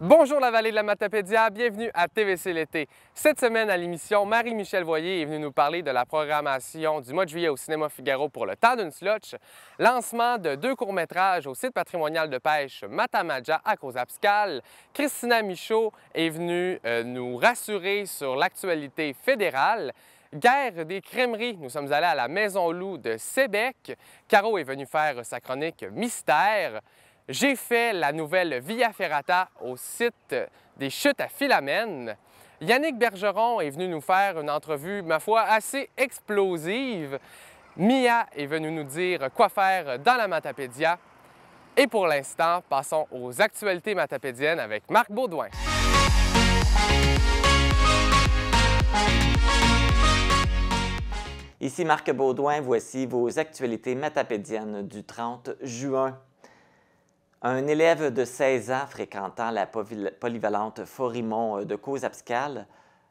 Bonjour la vallée de la Matapédia, bienvenue à TVC l'été. Cette semaine à l'émission, Marie-Michel Voyer est venue nous parler de la programmation du mois de juillet au Cinéma Figaro pour le temps d'une slotch, lancement de 2 courts-métrages au site patrimonial de pêche Matamadja à Cozapscal. Christina Michaud est venue nous rassurer sur l'actualité fédérale. Guerre des crèmeries, nous sommes allés à la Maison Loup de Sébec. Caro est venue faire sa chronique Mystère. J'ai fait la nouvelle Via Ferrata au site des chutes à Philamène. Yannick Bergeron est venu nous faire une entrevue, ma foi, assez explosive. Mia est venue nous dire quoi faire dans la Matapédia. Et pour l'instant, passons aux actualités matapédiennes avec Marc Baudouin. Ici Marc Baudouin, voici vos actualités matapédiennes du 30 juin. Un élève de 16 ans fréquentant la polyvalente Forimont de Cozapscal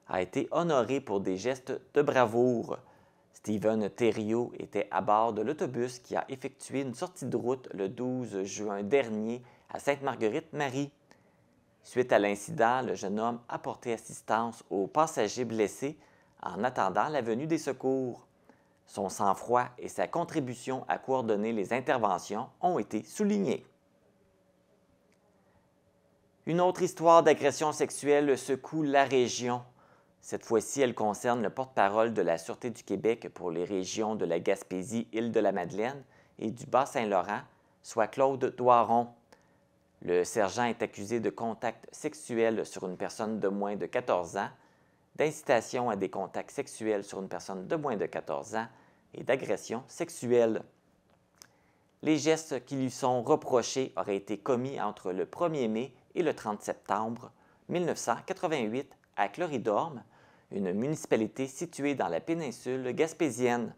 a été honoré pour des gestes de bravoure. Steven Thériault était à bord de l'autobus qui a effectué une sortie de route le 12 juin dernier à Sainte-Marguerite-Marie. Suite à l'incident, le jeune homme a porté assistance aux passagers blessés en attendant la venue des secours. Son sang-froid et sa contribution à coordonner les interventions ont été soulignés. Une autre histoire d'agression sexuelle secoue la région. Cette fois-ci, elle concerne le porte-parole de la Sûreté du Québec pour les régions de la Gaspésie, Île-de-la-Madeleine et du Bas-Saint-Laurent, soit Claude Doiron. Le sergent est accusé de contact sexuel sur une personne de moins de 14 ans, d'incitation à des contacts sexuels sur une personne de moins de 14 ans et d'agression sexuelle. Les gestes qui lui sont reprochés auraient été commis entre le 1er mai et le 30 septembre 1988 à Cloridorme, une municipalité située dans la péninsule gaspésienne.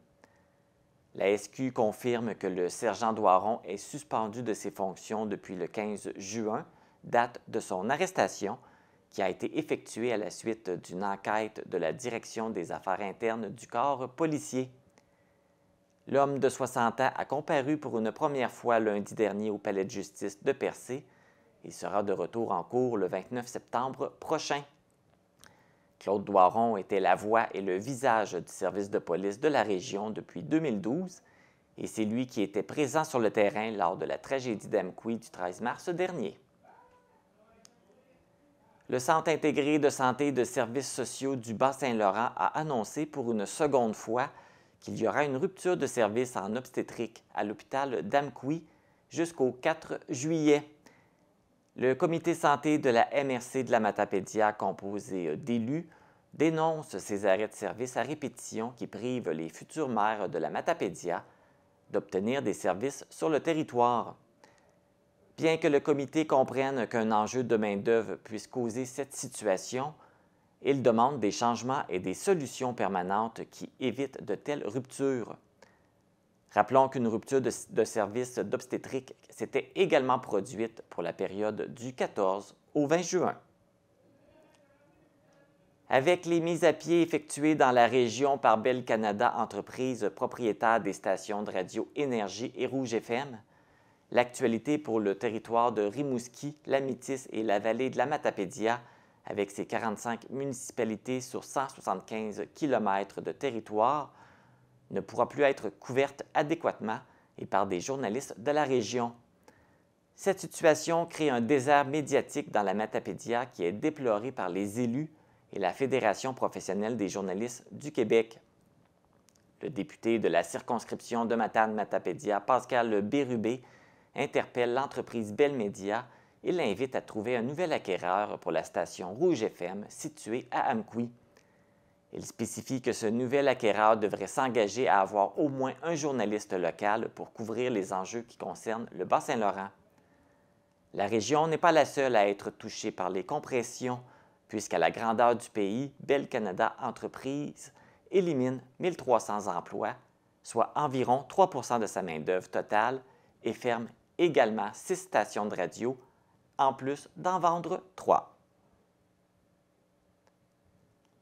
La SQ confirme que le sergent Doiron est suspendu de ses fonctions depuis le 15 juin, date de son arrestation, qui a été effectuée à la suite d'une enquête de la Direction des affaires internes du corps policier. L'homme de 60 ans a comparu pour une première fois lundi dernier au palais de justice de Percé. Il sera de retour en cours le 29 septembre prochain. Claude Doiron était la voix et le visage du service de police de la région depuis 2012 et c'est lui qui était présent sur le terrain lors de la tragédie d'Amqui du 13 mars dernier. Le Centre intégré de santé et de services sociaux du Bas-Saint-Laurent a annoncé pour une seconde fois qu'il y aura une rupture de service en obstétrique à l'hôpital d'Amqui jusqu'au 4 juillet. Le comité santé de la MRC de la Matapédia, composé d'élus, dénonce ces arrêts de service à répétition qui privent les futures mères de la Matapédia d'obtenir des services sur le territoire. Bien que le comité comprenne qu'un enjeu de main-d'œuvre puisse causer cette situation, il demande des changements et des solutions permanentes qui évitent de telles ruptures. Rappelons qu'une rupture de service d'obstétrique s'était également produite pour la période du 14 au 20 juin. Avec les mises à pied effectuées dans la région par Bell Canada, entreprise propriétaire des stations de radio Énergie et Rouge FM, l'actualité pour le territoire de Rimouski, la Métis et la vallée de la Matapédia, avec ses 45 municipalités sur 175 km de territoire, ne pourra plus être couverte adéquatement et par des journalistes de la région. Cette situation crée un désert médiatique dans la Matapédia qui est déploré par les élus et la Fédération professionnelle des journalistes du Québec. Le député de la circonscription de Matane-Matapédia, Pascal Bérubé, interpelle l'entreprise Bell Media et l'invite à trouver un nouvel acquéreur pour la station Rouge FM située à Amqui. Il spécifie que ce nouvel acquéreur devrait s'engager à avoir au moins un journaliste local pour couvrir les enjeux qui concernent le Bas-Saint-Laurent. La région n'est pas la seule à être touchée par les compressions, puisqu'à la grandeur du pays, Bell Canada Entreprises élimine 1 300 emplois, soit environ 3 % de sa main-d'œuvre totale, et ferme également 6 stations de radio, en plus d'en vendre 3.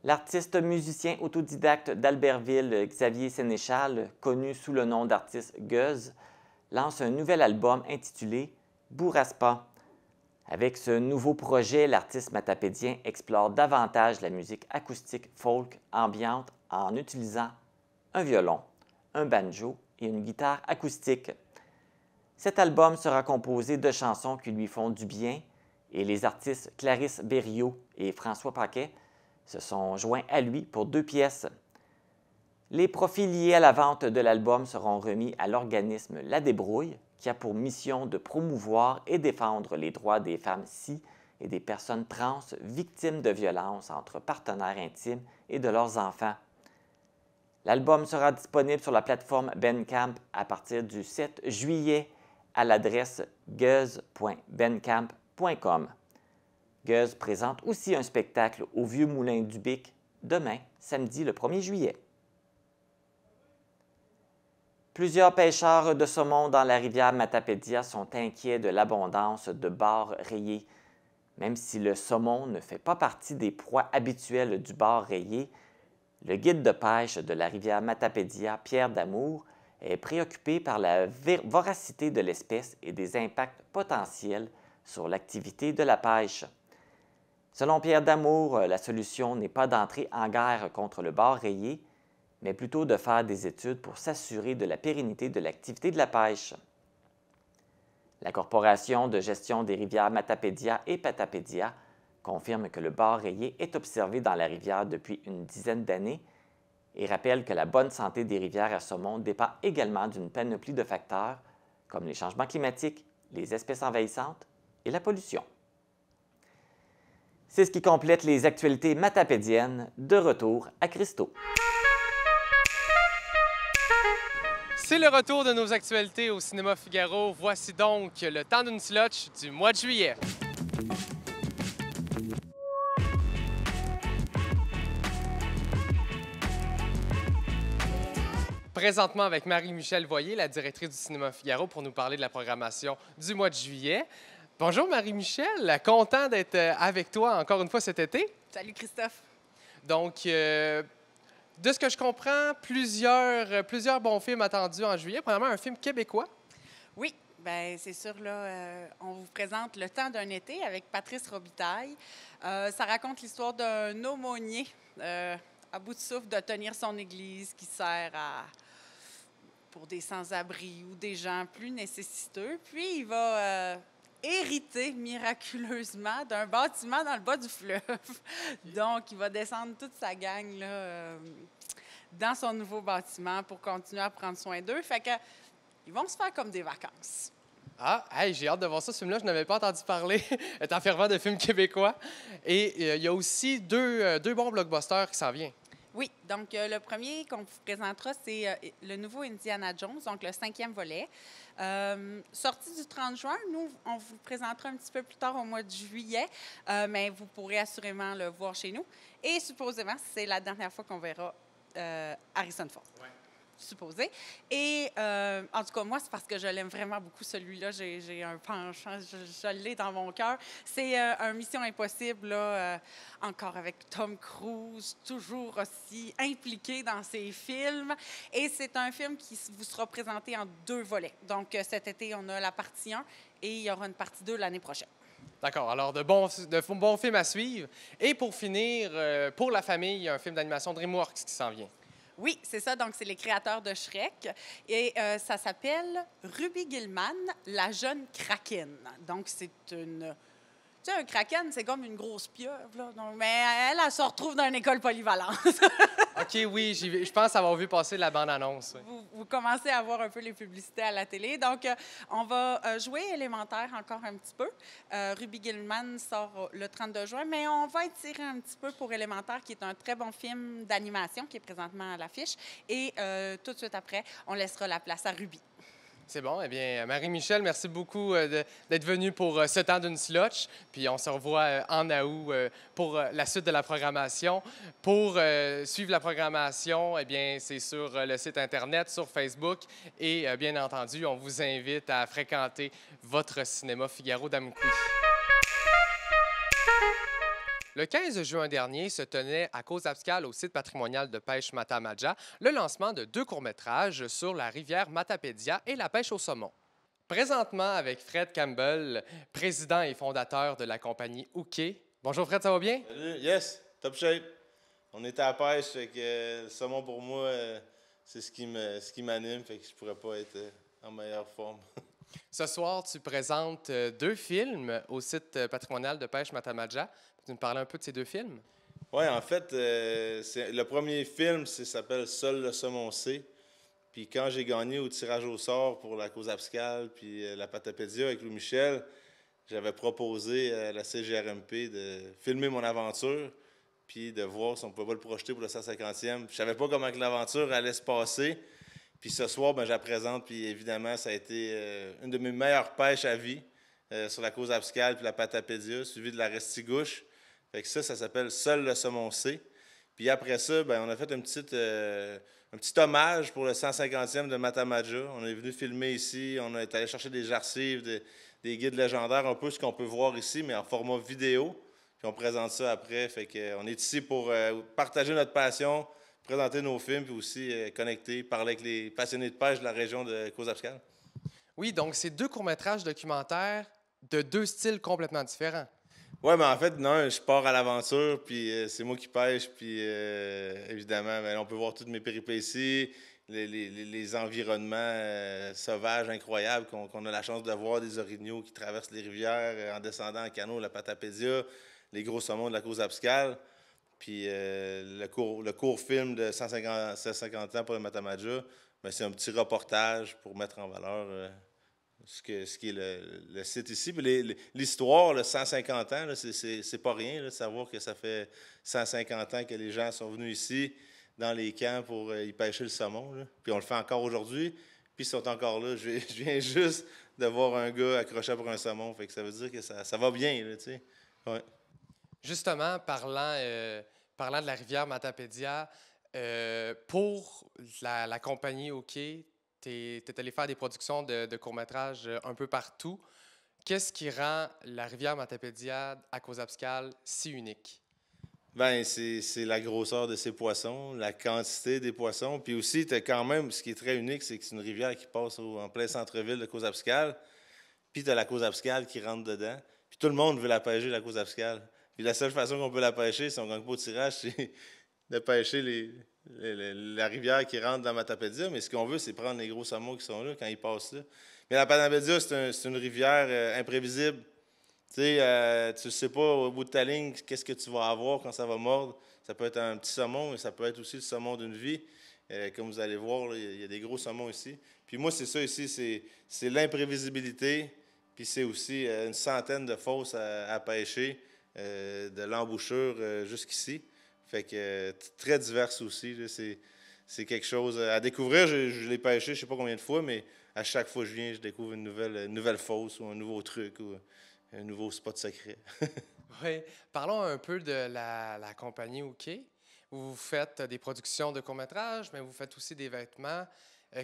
L'artiste musicien autodidacte d'Albertville, Xavier Sénéchal, connu sous le nom d'artiste Guz, lance un nouvel album intitulé Bourraspa. Avec ce nouveau projet, l'artiste matapédien explore davantage la musique acoustique folk ambiante en utilisant un violon, un banjo et une guitare acoustique. Cet album sera composé de chansons qui lui font du bien et les artistes Clarisse Berriot et François Paquet se sont joints à lui pour 2 pièces. Les profits liés à la vente de l'album seront remis à l'organisme La Débrouille, qui a pour mission de promouvoir et défendre les droits des femmes cis et des personnes trans victimes de violences entre partenaires intimes et de leurs enfants. L'album sera disponible sur la plateforme Bandcamp à partir du 7 juillet à l'adresse gueuse.bandcamp.com. Gueuse présente aussi un spectacle au Vieux Moulin du Bic demain, samedi le 1er juillet. Plusieurs pêcheurs de saumon dans la rivière Matapédia sont inquiets de l'abondance de bar rayé. Même si le saumon ne fait pas partie des proies habituelles du bar rayé, le guide de pêche de la rivière Matapédia, Pierre Damour, est préoccupé par la voracité de l'espèce et des impacts potentiels sur l'activité de la pêche. Selon Pierre Damour, la solution n'est pas d'entrer en guerre contre le bar rayé, mais plutôt de faire des études pour s'assurer de la pérennité de l'activité de la pêche. La Corporation de gestion des rivières Matapédia et Patapédia confirme que le bar rayé est observé dans la rivière depuis une dizaine d'années et rappelle que la bonne santé des rivières à saumon dépend également d'une panoplie de facteurs comme les changements climatiques, les espèces envahissantes et la pollution. C'est ce qui complète les actualités matapédiennes. De retour à Christo. C'est le retour de nos actualités au Cinéma Figaro. Voici donc le temps d'une slotch du mois de juillet. Présentement avec Marie-Michel Voyer, la directrice du Cinéma Figaro, pour nous parler de la programmation du mois de juillet. Bonjour Marie-Michel, content d'être avec toi encore une fois cet été. Salut Christophe. Donc, de ce que je comprends, plusieurs bons films attendus en juillet. Premièrement, un film québécois. Oui, bien c'est sûr, là, on vous présente Le temps d'un été avec Patrice Robitaille. Ça raconte l'histoire d'un aumônier à bout de souffle de tenir son église qui sert pour des sans-abri ou des gens plus nécessiteux. Puis il va hériter miraculeusement d'un bâtiment dans le bas du fleuve. Donc, il va descendre toute sa gang là, dans son nouveau bâtiment pour continuer à prendre soin d'eux. Fait que ils vont se faire comme des vacances. Ah, hey, j'ai hâte de voir ça. Ce film-là, je n'avais pas entendu parler, étant fervent de films québécois. Et il y a aussi deux bons blockbusters qui s'en viennent. Oui, donc le premier qu'on vous présentera, c'est le nouveau Indiana Jones, donc le 5e volet. Sorti du 30 juin, nous, on vous le présentera un petit peu plus tard au mois de juillet, mais vous pourrez assurément le voir chez nous. Et supposément, c'est la dernière fois qu'on verra Harrison Ford. Ouais. Supposé. Et en tout cas, moi, c'est parce que je l'aime vraiment beaucoup, celui-là. J'ai un penchant, je l'ai dans mon cœur. C'est un Mission Impossible, là, encore avec Tom Cruise, toujours aussi impliqué dans ses films. Et c'est un film qui vous sera présenté en 2 volets. Donc, cet été, on a la partie 1 et il y aura une partie 2 l'année prochaine. D'accord. Alors, de bons films à suivre. Et pour finir, pour la famille, il y a un film d'animation DreamWorks qui s'en vient. Oui, c'est ça. Donc, c'est les créateurs de Shrek. Et ça s'appelle Ruby Gillman, la jeune Kraken. Donc, c'est une... Tu sais, un Kraken, c'est comme une grosse pieuvre, là. Donc, mais elle se retrouve dans une école polyvalente. OK, oui, je pense avoir vu passer la bande-annonce. Oui. Vous commencez à voir un peu les publicités à la télé. Donc, on va jouer élémentaire encore un petit peu. Ruby Gillman sort le 32 juin, mais on va étirer un petit peu pour élémentaire, qui est un très bon film d'animation qui est présentement à l'affiche. Et tout de suite après, on laissera la place à Ruby. C'est bon. Eh bien, Marie-Michel, merci beaucoup d'être venue pour ce temps d'une slotch. Puis on se revoit en août pour la suite de la programmation. Pour suivre la programmation, eh bien, c'est sur le site Internet, sur Facebook. Et bien entendu, on vous invite à fréquenter votre cinéma Figaro d'Amqui. Le 15 juin dernier se tenait à Cause-Abscale au site patrimonial de pêche Matamadja le lancement de 2 courts-métrages sur la rivière Matapédia et la pêche au saumon. Présentement avec Fred Campbell, président et fondateur de la compagnie Hooké. Bonjour Fred, ça va bien? Salut, yes, top shape. On était à la pêche, fait que le saumon pour moi, c'est ce qui m'anime, fait que je pourrais pas être en meilleure forme. Ce soir, tu présentes deux films au site patrimonial de pêche Matamaja. Peux-tu nous parler un peu de ces deux films? Ouais, en fait, le premier film, s'appelle Seul le saumon sait. Puis quand j'ai gagné au tirage au sort pour la cause abscale puis la Patapédia avec Louis Michel, j'avais proposé à la CGRMP de filmer mon aventure puis de voir si on pouvait pas le projeter pour le 150e. Je savais pas comment que l'aventure allait se passer. Puis ce soir, ben, je la présente, puis évidemment, ça a été une de mes meilleures pêches à vie sur la cause abscale puis la Patapédia, suivie de la Restigouche. Fait que ça s'appelle Seul le saumon sait. Puis après ça, ben, on a fait un petit hommage pour le 150e de Matamaja. On est venu filmer ici, on est allé chercher des archives, des guides légendaires, un peu ce qu'on peut voir ici, mais en format vidéo. Puis on présente ça après. Fait que, on est ici pour partager notre passion, présenter nos films, puis aussi connecter, parler avec les passionnés de pêche de la région de Causse-Abscale. Oui, donc c'est deux courts-métrages documentaires de deux styles complètement différents. Oui, mais en fait, non, je pars à l'aventure, puis c'est moi qui pêche, puis évidemment, ben, on peut voir toutes mes péripéties, les environnements sauvages incroyables qu'on a la chance de voir, des orignaux qui traversent les rivières en descendant en canot, la Patapédia, les gros saumons de la cause abscale, puis le court film de 150 ans pour le Matamaja, ben, c'est un petit reportage pour mettre en valeur ce qui est le site ici. Puis l'histoire, le 150 ans, là, c'est pas rien là, de savoir que ça fait 150 ans que les gens sont venus ici dans les camps pour y pêcher le saumon. Là. Puis on le fait encore aujourd'hui, puis ils sont encore là. Je viens juste de voir un gars accroché pour un saumon. Fait que ça veut dire que ça va bien, là, tu sais. Ouais. Justement, parlant de la rivière Matapédia, pour la compagnie Hooké, tu es allé faire des productions de courts-métrages un peu partout. Qu'est-ce qui rend la rivière Matapédia à Causse-Abscale si unique? Ben, c'est la grosseur de ces poissons, la quantité des poissons. Puis aussi, t'as quand même, ce qui est très unique, c'est que c'est une rivière qui passe en plein centre-ville de Causse-Abscale. Puis t'as la Causse-Abscale qui rentre dedans. Puis tout le monde veut la pêcher, la Causse-Abscale. Puis la seule façon qu'on peut la pêcher, si on ne gagne pas au tirage, c'est de pêcher la rivière qui rentre dans Matapédia. Mais ce qu'on veut, c'est prendre les gros saumons qui sont là quand ils passent là. Mais la Matapédia, c'est une rivière imprévisible. Tu sais, tu ne sais pas au bout de ta ligne qu'est-ce que tu vas avoir quand ça va mordre. Ça peut être un petit saumon, mais ça peut être aussi le saumon d'une vie. Comme vous allez voir, là, il y a des gros saumons ici. Puis moi, c'est ça ici, c'est l'imprévisibilité. Puis c'est aussi une centaine de fosses à pêcher, de l'embouchure jusqu'ici. Fait que très diverses aussi. Là, c'est quelque chose à découvrir. Je l'ai pêché, je ne sais pas combien de fois, mais à chaque fois que je viens, je découvre une nouvelle fosse ou un nouveau truc ou un nouveau spot secret. Oui. Parlons un peu de la compagnie Hooké. Vous faites des productions de courts-métrages, mais vous faites aussi des vêtements.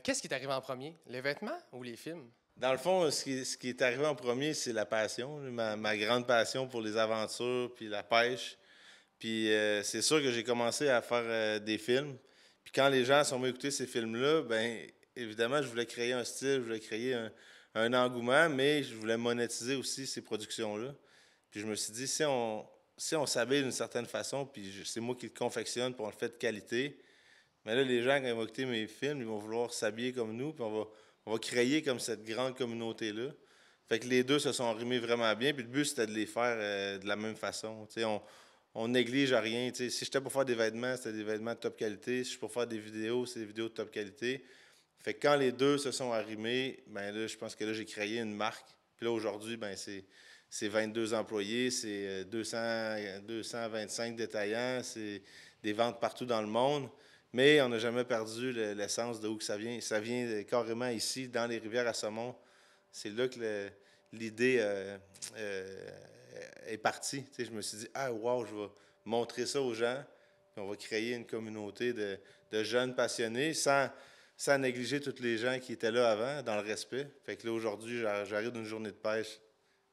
Qu'est-ce qui est arrivé en premier, les vêtements ou les films? Dans le fond, ce qui est arrivé en premier, c'est la passion, ma grande passion pour les aventures puis la pêche. Puis c'est sûr que j'ai commencé à faire des films. Puis quand les gens sont venus écouter ces films-là, bien, évidemment, je voulais créer un style, je voulais créer un engouement, mais je voulais monétiser aussi ces productions-là. Puis je me suis dit, si on s'habille d'une certaine façon, puis c'est moi qui le confectionne, puis on le fait de qualité, mais là, les gens, quand ils vont écouter mes films, ils vont vouloir s'habiller comme nous, puis on va créer comme cette grande communauté-là. Fait que les deux se sont arrimés vraiment bien, puis le but, c'était de les faire de la même façon. Tu sais, on néglige à rien. Tu sais, si j'étais pour faire des vêtements, c'était des vêtements de top qualité. Si je suis pour faire des vidéos, c'est des vidéos de top qualité. Fait que quand les deux se sont arrimés, ben là, je pense que là, j'ai créé une marque. Puis là, aujourd'hui, ben c'est 22 employés, c'est 225 détaillants, c'est des ventes partout dans le monde. Mais on n'a jamais perdu l'essence de où que ça vient. Ça vient carrément ici, dans les rivières à saumon. C'est là que l'idée est partie. Tu sais, je me suis dit, ah, wow, je vais montrer ça aux gens. Puis on va créer une communauté de jeunes passionnés sans négliger tous les gens qui étaient là avant, dans le respect. Fait que là, aujourd'hui, j'arrive d'une journée de pêche.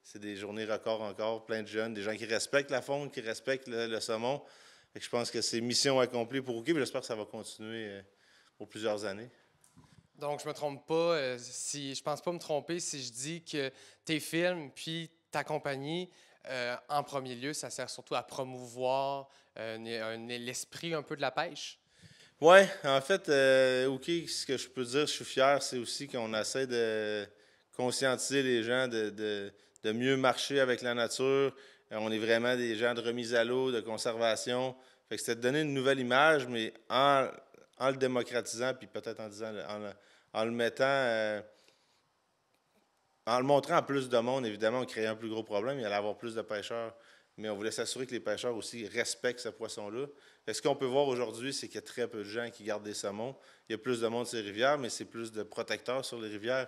C'est des journées records encore, plein de jeunes, des gens qui respectent la faune, qui respectent le saumon. Fait que je pense que c'est mission accomplie pour Hooké, puis j'espère que ça va continuer pour plusieurs années. Donc, je me trompe pas, je pense pas me tromper si je dis que tes films puis ta compagnie, en premier lieu, ça sert surtout à promouvoir l'esprit un peu de la pêche. Oui, en fait, OK, ce que je peux dire, je suis fier, c'est aussi qu'on essaie de conscientiser les gens de mieux marcher avec la nature. On est vraiment des gens de remise à l'eau, de conservation. Fait que c'était de donner une nouvelle image, mais en le démocratisant, puis peut-être en disant, en le mettant, en le montrant à plus de monde, évidemment, on créait un plus gros problème. Il allait y avoir plus de pêcheurs, mais on voulait s'assurer que les pêcheurs aussi respectent ce poisson-là. Ce qu'on peut voir aujourd'hui, c'est qu'il y a très peu de gens qui gardent des saumons. Il y a plus de monde sur les rivières, mais c'est plus de protecteurs sur les rivières.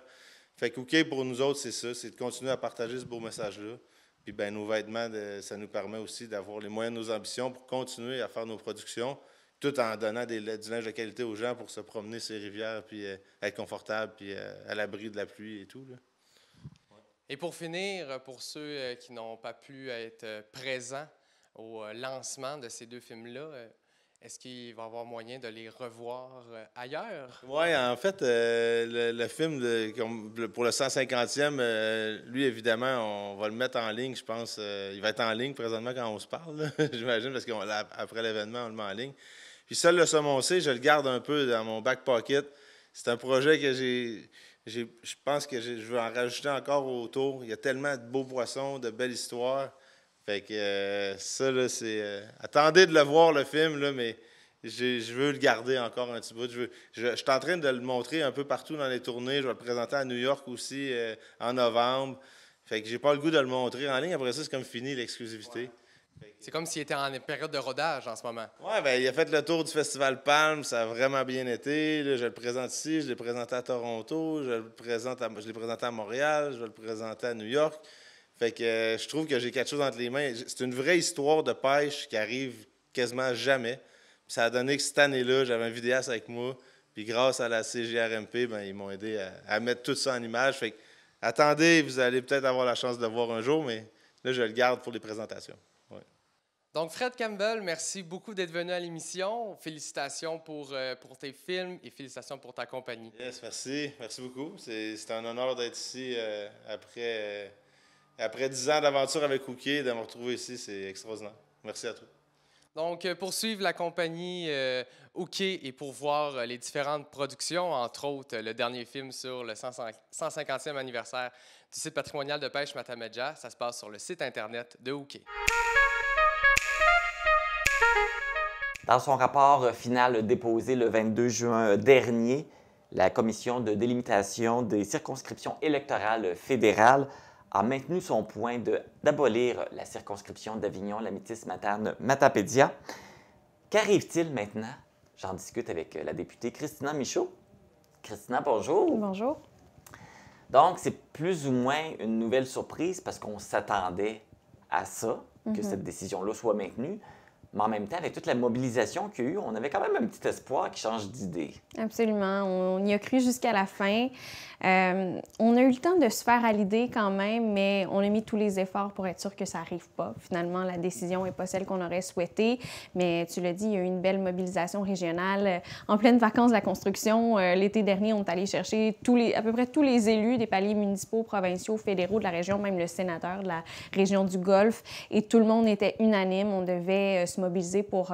Fait que, OK, pour nous autres, c'est ça, c'est de continuer à partager ce beau message-là. Puis, ben, nos vêtements, ça nous permet aussi d'avoir les moyens de nos ambitions pour continuer à faire nos productions, tout en donnant du linge de qualité aux gens pour se promener sur les rivières, puis être confortable, puis à l'abri de la pluie et tout, là. Et pour finir, pour ceux qui n'ont pas pu être présents au lancement de ces deux films-là, est-ce qu'il va y avoir moyen de les revoir ailleurs? Oui, en fait, le film pour le 150e, lui, évidemment, on va le mettre en ligne, je pense. Il va être en ligne présentement quand on se parle, là, j'imagine, parce qu'après l'événement, on le met en ligne. Puis seul le saumon C, je le garde un peu dans mon back pocket. C'est un projet que je pense que je veux en rajouter encore autour. Il y a tellement de beaux poissons, de belles histoires. Fait que ça, là, c'est... attendez de le voir, le film, là, mais je veux le garder encore un petit bout. Je suis en train de le montrer un peu partout dans les tournées. Je vais le présenter à New York aussi en novembre. Fait que j'ai pas le goût de le montrer en ligne. Après ça, c'est comme fini l'exclusivité. C'est comme s'il était en période de rodage en ce moment. Oui, bien, il a fait le tour du Festival Palme, ça a vraiment bien été. Là, je le présente ici, je l'ai présenté à Toronto, je l'ai présenté à Montréal, je vais le présenter à New York. Fait que je trouve que j'ai quelque chose entre les mains. C'est une vraie histoire de pêche qui arrive quasiment jamais. Puis ça a donné que cette année-là, j'avais un vidéaste avec moi. Puis grâce à la CGRMP, ben, ils m'ont aidé à mettre tout ça en image. Fait que attendez, vous allez peut-être avoir la chance de le voir un jour, mais là, je le garde pour les présentations. Donc, Fred Campbell, merci beaucoup d'être venu à l'émission. Félicitations pour tes films et félicitations pour ta compagnie. Yes, merci. Merci beaucoup. C'est un honneur d'être ici après 10 ans d'aventure avec Hooké, de me retrouver ici. C'est extraordinaire. Merci à toi. Donc, pour suivre la compagnie Hooké et pour voir les différentes productions, entre autres le dernier film sur le 150e anniversaire du site patrimonial de pêche Mattamedja, ça se passe sur le site Internet de Hooké. Dans son rapport final déposé le 22 juin dernier, la Commission de délimitation des circonscriptions électorales fédérales a maintenu son point d'abolir la circonscription d'Avignon-Lamitis-Matane-Matapédia. Qu'arrive-t-il maintenant? J'en discute avec la députée Christina Michaud. Christina, bonjour. Bonjour. Donc, c'est plus ou moins une nouvelle surprise parce qu'on s'attendait à ça, que cette décision-là soit maintenue. Mais en même temps, avec toute la mobilisation qu'il y a eu, on avait quand même un petit espoir qui change d'idée. Absolument. On y a cru jusqu'à la fin. On a eu le temps de se faire à l'idée quand même, mais on a mis tous les efforts pour être sûr que ça n'arrive pas. Finalement, la décision n'est pas celle qu'on aurait souhaitée, mais tu l'as dit, il y a eu une belle mobilisation régionale. En pleine vacances de la construction, l'été dernier, on est allé chercher à peu près tous les élus des paliers municipaux, provinciaux, fédéraux de la région, même le sénateur de la région du Golfe, et tout le monde était unanime. On devait se mobiliser pour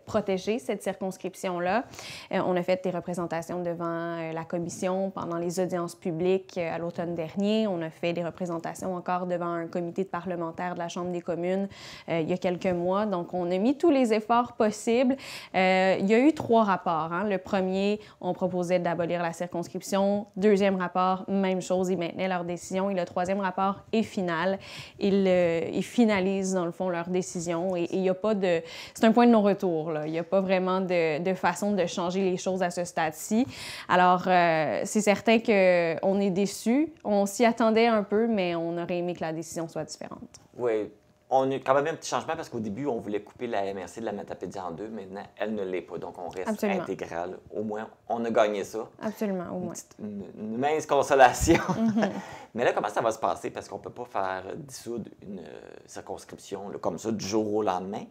protéger cette circonscription-là. On a fait des représentations devant la commission pendant les audiences publiques à l'automne dernier. On a fait des représentations encore devant un comité de parlementaires de la Chambre des communes il y a quelques mois. Donc, on a mis tous les efforts possibles. Il y a eu 3 rapports. Hein. Le premier, on proposait d'abolir la circonscription. Deuxième rapport, même chose, ils maintenaient leur décision. Et le troisième rapport est final. Ils finalisent, dans le fond, leur décision. Et il n'y a pas de... C'est un point de non-retour, là. Il n'y a pas vraiment de façon de changer les choses à ce stade-ci. Alors, c'est certain qu'on est déçus. On s'y attendait un peu, mais on aurait aimé que la décision soit différente. Oui. on a quand même un petit changement parce qu'au début, on voulait couper la MRC de la Matapédia en deux. Maintenant, elle ne l'est pas. Donc, on reste Absolument. intégral. Au moins, on a gagné ça. Absolument, au moins. Une mince consolation. Mais là, comment ça va se passer? Parce qu'on ne peut pas faire dissoudre une circonscription là, comme ça du jour au lendemain.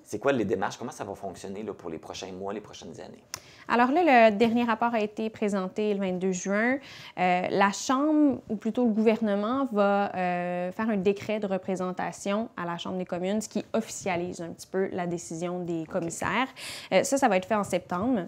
C'est quoi les démarches? Comment ça va fonctionner là, pour les prochains mois, les prochaines années? Alors là, le dernier rapport a été présenté le 22 juin. La Chambre, ou plutôt le gouvernement, va faire un décret de représentation à la Chambre des communes, ce qui officialise un petit peu la décision des commissaires. Ça va être fait en septembre.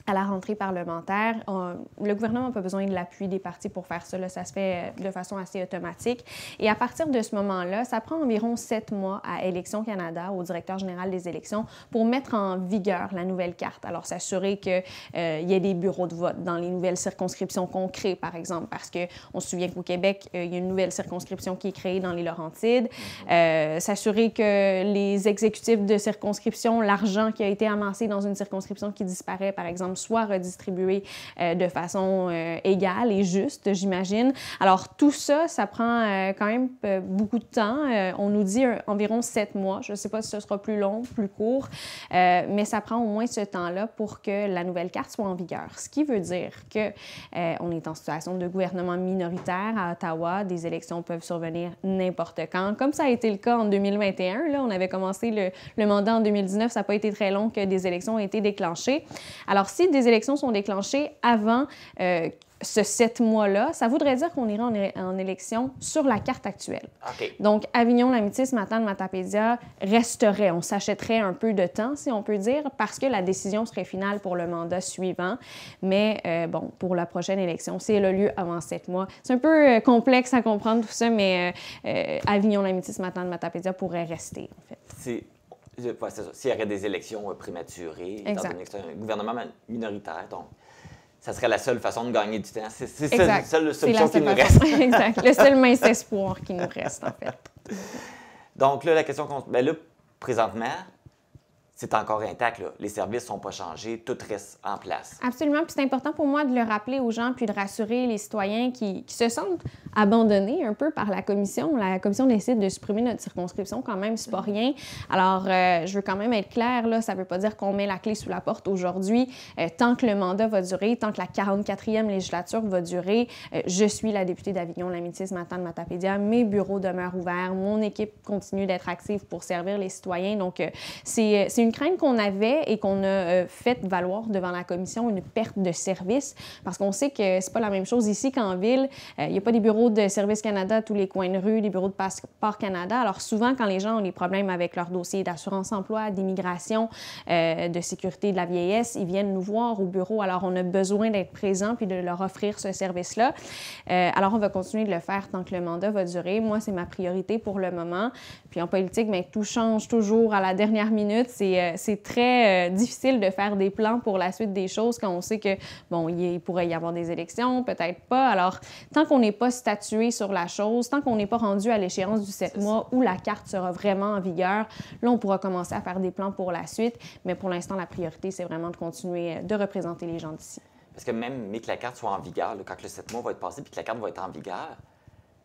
À la rentrée parlementaire. Le gouvernement n'a pas besoin de l'appui des partis pour faire ça. Là, ça se fait de façon assez automatique. Et à partir de ce moment-là, ça prend environ 7 mois à Élections Canada, au directeur général des élections, pour mettre en vigueur la nouvelle carte. Alors, s'assurer qu'il y ait des bureaux de vote dans les nouvelles circonscriptions qu'on crée, par exemple, parce qu'on se souvient qu'au Québec, il y a une nouvelle circonscription qui est créée dans les Laurentides. S'assurer que les exécutifs de circonscription, l'argent qui a été amassé dans une circonscription qui disparaît, par exemple, soit redistribué de façon égale et juste, j'imagine. Alors, tout ça, ça prend quand même beaucoup de temps. On nous dit environ 7 mois. Je ne sais pas si ce sera plus long, plus court, mais ça prend au moins ce temps-là pour que la nouvelle carte soit en vigueur. Ce qui veut dire qu'on est en situation de gouvernement minoritaire à Ottawa. Des élections peuvent survenir n'importe quand, comme ça a été le cas en 2021. Là, on avait commencé le mandat en 2019. Ça n'a pas été très long que des élections ont été déclenchées. Alors, si des élections sont déclenchées avant ce 7 mois-là, ça voudrait dire qu'on irait en élection sur la carte actuelle. Okay. Donc, Avignon, Lamitis, Matane, Matapédia resterait. On s'achèterait un peu de temps, si on peut dire, parce que la décision serait finale pour le mandat suivant. Mais bon, pour la prochaine élection, si elle a lieu avant 7 mois, c'est un peu complexe à comprendre tout ça, mais Avignon, Lamitis, Matane, Matapédia pourrait rester, en fait. C'est ça. S'il y aurait des élections prématurées, étant donné que c'est un gouvernement minoritaire, donc ça serait la seule façon de gagner du temps. C'est la seule solution qui nous reste. Exact. Le seul mince espoir qui nous reste, en fait. Donc là, la question ben là, présentement, c'est encore intact, là. Les services ne sont pas changés, tout reste en place. Absolument. Puis c'est important pour moi de le rappeler aux gens puis de rassurer les citoyens qui se sentent abandonnés un peu par la Commission. La Commission décide de supprimer notre circonscription quand même, c'est pas rien. Alors, je veux quand même être claire, là, ça veut pas dire qu'on met la clé sous la porte aujourd'hui. Tant que le mandat va durer, tant que la 44e législature va durer, je suis la députée d'Avignon, Lamitis, Matane, Matapédia. Mes bureaux demeurent ouverts. Mon équipe continue d'être active pour servir les citoyens. Donc, c'est une crainte qu'on avait et qu'on a fait valoir devant la Commission, une perte de service, parce qu'on sait que c'est pas la même chose ici qu'en ville. Il n'y a pas des bureaux de Service Canada à tous les coins de rue, des bureaux de Passeport Canada. Alors souvent, quand les gens ont des problèmes avec leur dossier d'assurance-emploi, d'immigration, de sécurité de la vieillesse, ils viennent nous voir au bureau. Alors on a besoin d'être présent puis de leur offrir ce service-là. Alors on va continuer de le faire tant que le mandat va durer. Moi, c'est ma priorité pour le moment. Puis en politique, bien, tout change toujours à la dernière minute. C'est très difficile de faire des plans pour la suite des choses quand on sait que, bon, il pourrait y avoir des élections, peut-être pas. Alors, tant qu'on n'est pas statué sur la chose, tant qu'on n'est pas rendu à l'échéance du 7 mois où la carte sera vraiment en vigueur, là, on pourra commencer à faire des plans pour la suite. Mais pour l'instant, la priorité, c'est vraiment de continuer de représenter les gens d'ici. Parce que même que la carte soit en vigueur, là, quand le 7 mois va être passé puis que la carte va être en vigueur,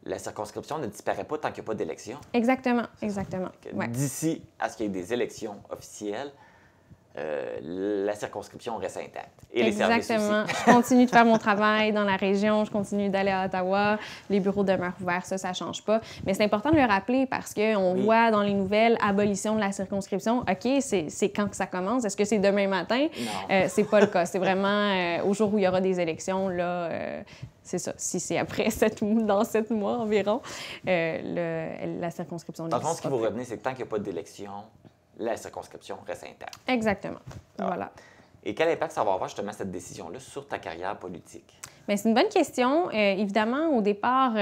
la circonscription ne disparaît pas tant qu'il n'y a pas d'élection. Exactement, exactement. Ouais. D'ici à ce qu'il y ait des élections officielles, la circonscription reste intacte. Et les services aussi. Je continue de faire mon travail dans la région, je continue d'aller à Ottawa, les bureaux demeurent ouverts, ça ne change pas. Mais c'est important de le rappeler parce qu'on voit dans les nouvelles abolition de la circonscription. OK, c'est quand que ça commence? Est-ce que c'est demain matin? Non. C'est pas le cas. C'est vraiment au jour où il y aura des élections, là... c'est ça. Si c'est après dans 7 mois environ, la circonscription... Dans le fond, ce qui vous revenez, c'est que tant qu'il n'y a pas d'élection, la circonscription reste intacte. Exactement. Voilà. Et quel impact ça va avoir justement cette décision-là sur ta carrière politique? Bien, c'est une bonne question. Évidemment, au départ...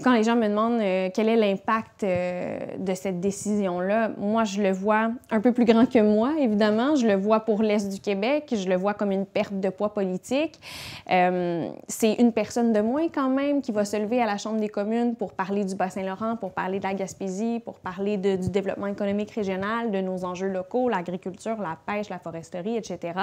quand les gens me demandent quel est l'impact de cette décision-là, moi, je le vois un peu plus grand que moi, évidemment. Je le vois pour l'Est du Québec. Je le vois comme une perte de poids politique. C'est une personne de moins, quand même, qui va se lever à la Chambre des communes pour parler du Bas-Saint-Laurent, pour parler de la Gaspésie, pour parler du développement économique régional, de nos enjeux locaux, l'agriculture, la pêche, la foresterie, etc.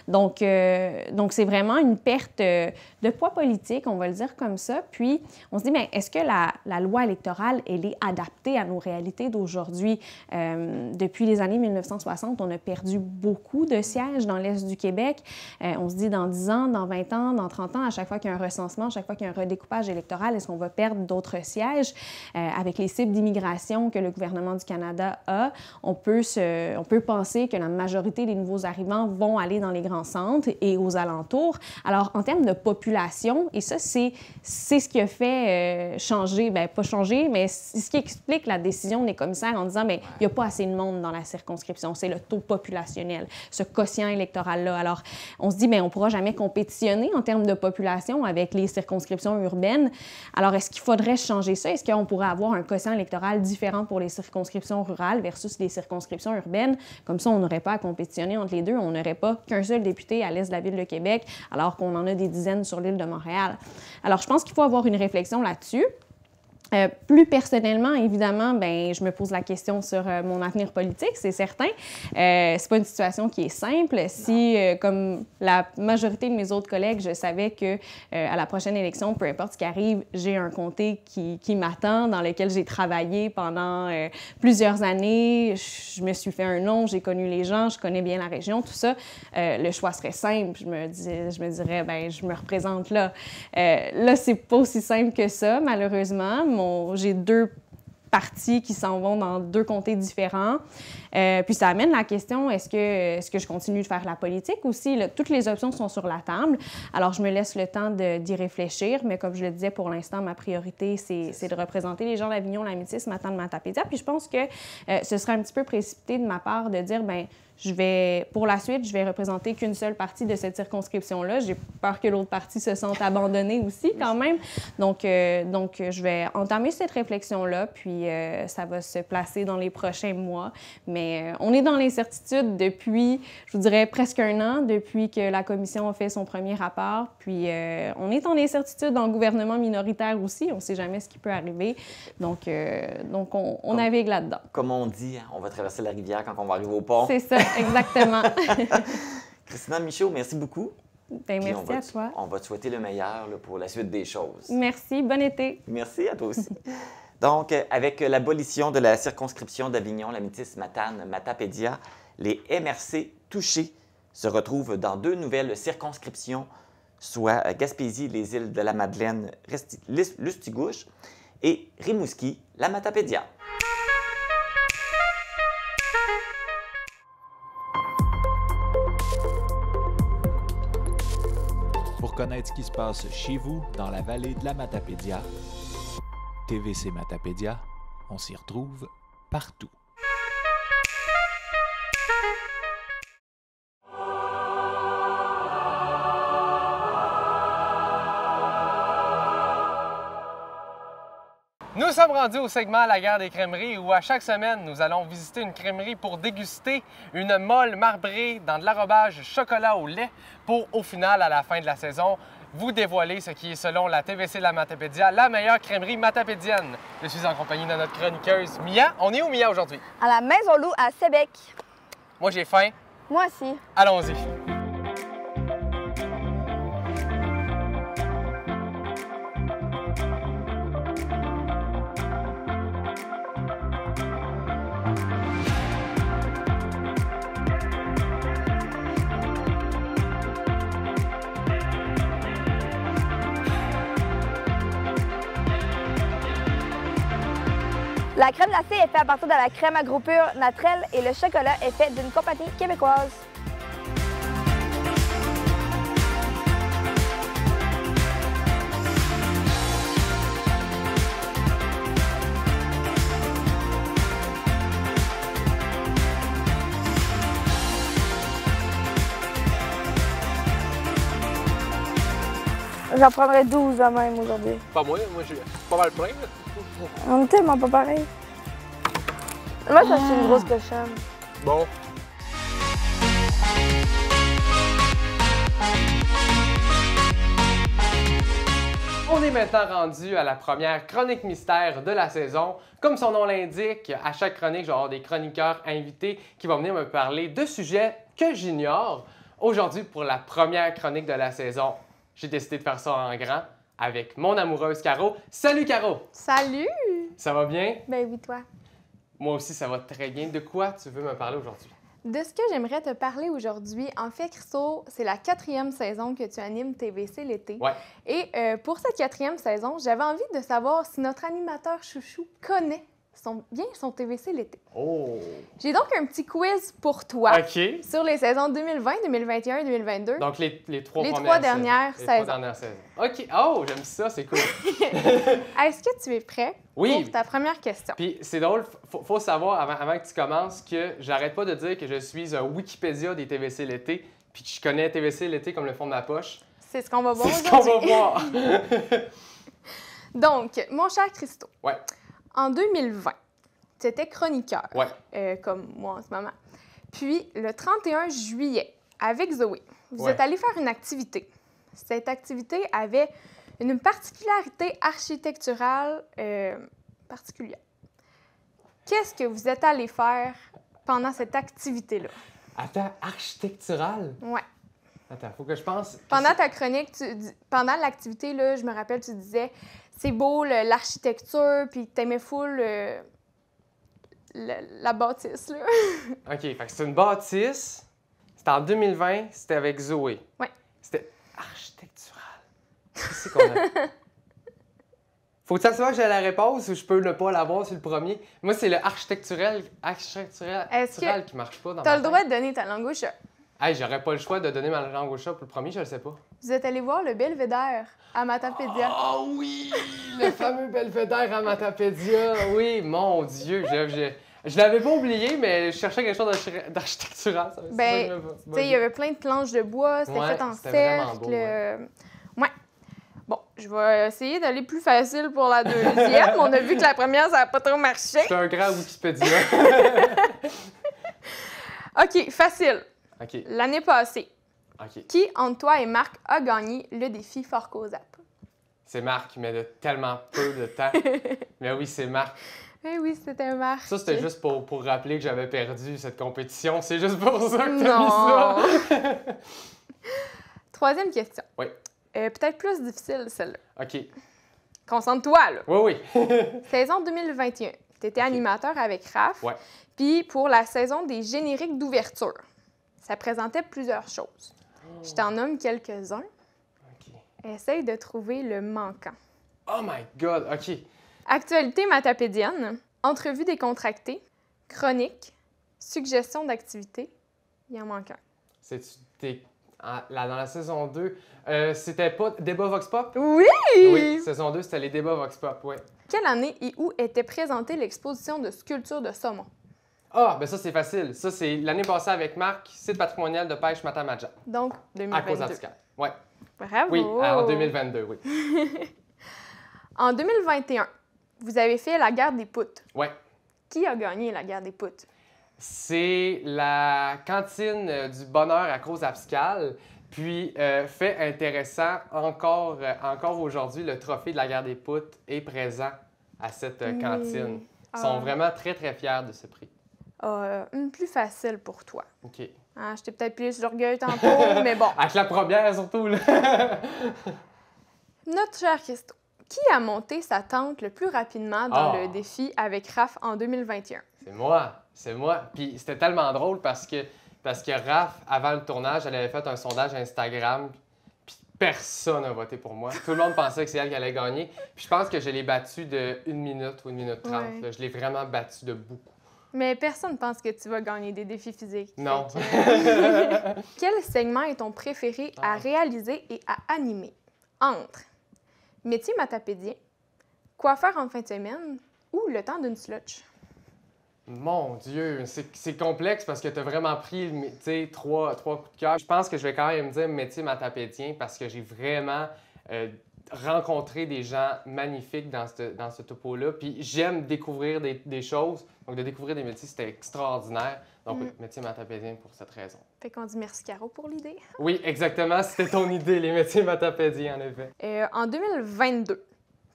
Donc c'est vraiment une perte de poids politique, on va le dire comme ça. Puis, on se dit, bien, bien, est-ce que la loi électorale, elle est adaptée à nos réalités d'aujourd'hui? Depuis les années 1960, on a perdu beaucoup de sièges dans l'Est du Québec. On se dit dans 10 ans, dans 20 ans, dans 30 ans, à chaque fois qu'il y a un recensement, à chaque fois qu'il y a un redécoupage électoral, est-ce qu'on va perdre d'autres sièges? Avec les cibles d'immigration que le gouvernement du Canada a, on peut penser que la majorité des nouveaux arrivants vont aller dans les grands centres et aux alentours. Alors, en termes de population, et ça, c'est ce qui a fait changer, bien, pas changer, mais c'est ce qui explique la décision des commissaires en disant, bien, il n'y a pas assez de monde dans la circonscription, c'est le taux populationnel, ce quotient électoral-là. Alors, on se dit, bien, on ne pourra jamais compétitionner en termes de population avec les circonscriptions urbaines. Alors, est-ce qu'il faudrait changer ça? Est-ce qu'on pourrait avoir un quotient électoral différent pour les circonscriptions rurales versus les circonscriptions urbaines? Comme ça, on n'aurait pas à compétitionner entre les deux. On n'aurait pas qu'un seul député à l'est de la ville de Québec, alors qu'on en a des dizaines sur l'île de Montréal. Alors, je pense qu'il faut avoir une réflexion là-dessus. Plus personnellement, évidemment, ben, je me pose la question sur mon avenir politique, c'est certain. C'est pas une situation qui est simple. Si, comme la majorité de mes autres collègues, je savais que à la prochaine élection, peu importe ce qui arrive, j'ai un comté qui m'attend, dans lequel j'ai travaillé pendant plusieurs années. Je me suis fait un nom, j'ai connu les gens, je connais bien la région, tout ça. Le choix serait simple. Je me dirais, ben, je me représente là. Là, c'est pas aussi simple que ça, malheureusement. J'ai deux partis qui s'en vont dans deux comtés différents. Puis ça amène la question, est-ce que je continue de faire la politique aussi? Là, toutes les options sont sur la table. Alors, je me laisse le temps d'y réfléchir, mais comme je le disais, pour l'instant, ma priorité, c'est de représenter les gens d'Avignon, la Métis, Matane-Matapédia. Puis je pense que ce serait un petit peu précipité de ma part de dire, bien, pour la suite, je vais représenter qu'une seule partie de cette circonscription-là. J'ai peur que l'autre partie se sente abandonnée aussi, quand même. Donc, je vais entamer cette réflexion-là, puis ça va se placer dans les prochains mois. Mais on est dans l'incertitude depuis, je vous dirais, presque un an, depuis que la commission a fait son premier rapport. Puis, on est en incertitude dans le gouvernement minoritaire aussi. On ne sait jamais ce qui peut arriver. Donc on navigue là-dedans. Comme on dit, on va traverser la rivière quand on va arriver au pont. C'est ça. Exactement. Christina Michaud, merci beaucoup. Bien, merci à toi. On va te souhaiter le meilleur là, pour la suite des choses. Merci. Bon été. Merci à toi aussi. Donc, avec l'abolition de la circonscription d'Avignon, la Métis, Matane, Matapédia, les MRC touchés se retrouvent dans deux nouvelles circonscriptions, soit Gaspésie, les îles de la Madeleine, Lustigouche et Rimouski, la Matapédia. Pour connaître ce qui se passe chez vous, dans la vallée de la Matapédia, TVC Matapédia, on s'y retrouve partout. Nous sommes rendus au segment La guerre des crèmeries où à chaque semaine, nous allons visiter une crèmerie pour déguster une molle marbrée dans de l'arrobage chocolat au lait pour, au final, à la fin de la saison, vous dévoiler ce qui est, selon la TVC de la Matapédia, la meilleure crèmerie matapédienne. Je suis en compagnie de notre chroniqueuse Mia. On est où, Mia, aujourd'hui? À la Maison Loup à Sébec. Moi, j'ai faim. Moi aussi. Allons-y. La crème glacée est faite à partir de la crème agro pure naturelle et le chocolat est fait d'une compagnie québécoise. J'en prendrais 12 à même aujourd'hui. Pas moi j'ai pas mal plein. On est tellement pas pareil. Moi, ça c'est une grosse cochonne. Bon. On est maintenant rendu à la première chronique mystère de la saison. Comme son nom l'indique, à chaque chronique, je vais avoir des chroniqueurs invités qui vont venir me parler de sujets que j'ignore. Aujourd'hui, pour la première chronique de la saison, j'ai décidé de faire ça en grand. avec mon amoureuse Caro. Salut Caro! Salut! Ça va bien? Ben oui, toi. Moi aussi, ça va très bien. De quoi tu veux me parler aujourd'hui? De ce que j'aimerais te parler aujourd'hui, en fait, Christo, c'est la 4e saison que tu animes TVC l'été. Ouais. Et pour cette 4e saison, j'avais envie de savoir si notre animateur chouchou connaît bien son TVC l'été. Oh! J'ai donc un petit quiz pour toi OK. sur les saisons 2020, 2021 et 2022. Donc, les trois Les premières 3 dernières saisons. Les saisons. 3 dernières saisons. OK. Oh, j'aime ça, c'est cool. Est-ce que tu es prêt Oui. pour ta première question? Puis c'est drôle, faut savoir avant que tu commences que j'arrête pas de dire que je suis un Wikipédia des TVC l'été, puis que je connais TVC l'été comme le fond de ma poche. C'est ce qu'on va voir C'est ce qu'on va aujourd'hui. voir. Donc, mon cher Christo, Ouais. en 2020, tu étais chroniqueur, Ouais. comme moi en ce moment. Puis, le 31 juillet, avec Zoé, vous Ouais. êtes allé faire une activité. Cette activité avait une particularité architecturale particulière. Qu'est-ce que vous êtes allé faire pendant cette activité-là? Attends, architectural? Ouais. Attends, faut que je pense. Pendant ta chronique, pendant l'activité, là, je me rappelle, tu disais c'est beau l'architecture, puis t'aimais full la bâtisse, là. OK, fait que c'est une bâtisse. C'était en 2020, c'était avec Zoé. Ouais. C'était architectural. Qu'est-ce qu'on a? Faut-tu savoir que j'ai la réponse ou je peux ne pas l'avoir sur le premier? Moi, c'est le architectural qui marche pas dans T'as ma le tête. droit de donner ta langue au chat. Hey, j'aurais pas le choix de donner ma langue au chat pour le premier, je le sais pas. Vous êtes allé voir le Belvédère à Matapédia. Oh oui! Le fameux belvédère à Matapédia. Oui, mon Dieu. Je l'avais pas oublié, mais je cherchais quelque chose d'architectural. Ben, tu sais, il y avait plein de planches de bois, c'était Ouais, fait en c'était vraiment cercle. beau, ouais. Ouais. Bon, je vais essayer d'aller plus facile pour la deuxième. On a vu que la première, ça n'a pas trop marché. C'est un grand Wikipédia. OK, facile. OK, L'année passée, OK. qui, entre toi et Marc, a gagné le défi Fort Cozap? C'est Marc, mais de tellement peu de temps. Mais oui, c'est Marc. Eh oui, c'était Marc. Ça, c'était juste pour rappeler que j'avais perdu cette compétition. C'est juste pour ça que Non. t'as mis ça. Troisième question. Oui. Peut-être plus difficile, celle-là. OK. Concentre-toi, là. Oui, oui. Saison 2021. Tu étais OK. animateur avec Raph. Ouais. Puis pour la saison des génériques d'ouverture, ça présentait plusieurs choses. Je t'en nomme quelques-uns. OK. Essaye de trouver le manquant. Oh my God, OK. Actualité matapédienne, entrevue décontractée, chronique, suggestion d'activité. Il en manque un. Dans la saison 2, c'était pas Débat Vox Pop? Oui! Oui, saison 2, c'était les débats Vox Pop, oui. Quelle année et où était présentée l'exposition de sculpture de saumon? Ah, ben ça, c'est facile. Ça, c'est l'année passée avec Marc, site patrimonial de pêche Matamaja, Donc, à 2022. cause d'Abscal. Ouais. Bravo! Oui, en 2022, oui. En 2021, vous avez fait la guerre des poutres. Ouais. Qui a gagné la guerre des poutres? C'est la cantine du bonheur à Crozapscal. Puis, fait intéressant, encore aujourd'hui, le trophée de la guerre des poutres est présent à cette cantine. Ils sont vraiment très, très fiers de ce prix. Une plus facile pour toi. OK. Ah, j'étais peut-être plus l'orgueil tantôt, mais bon. Avec la première, surtout, là. Notre cher Christo, qui a monté sa tente le plus rapidement dans le défi avec Raph en 2021? C'est moi. Puis c'était tellement drôle parce que Raph, avant le tournage, elle avait fait un sondage Instagram, puis personne n'a voté pour moi. Tout le monde pensait que c'est elle qui allait gagner. Puis je pense que je l'ai battue de 1 minute ou 1 minute 30. Ouais. Là. Je l'ai vraiment battue de beaucoup. Mais personne ne pense que tu vas gagner des défis physiques. Non. Fait que- Quel segment est ton préféré à réaliser et à animer? Entre métier matapédien, quoi faire en fin de semaine ou le temps d'une slotch? Mon Dieu, c'est complexe parce que tu as vraiment pris trois coups de cœur. Je pense que je vais quand même dire métier matapédien parce que j'ai vraiment rencontré des gens magnifiques dans ce topo-là. Puis j'aime découvrir des choses. Donc, de découvrir des métiers, c'était extraordinaire. Donc, oui, métier matapédien pour cette raison. Fait qu'on dit merci Caro pour l'idée. Oui, exactement. C'était ton idée, les métiers matapédiens, en effet. En 2022,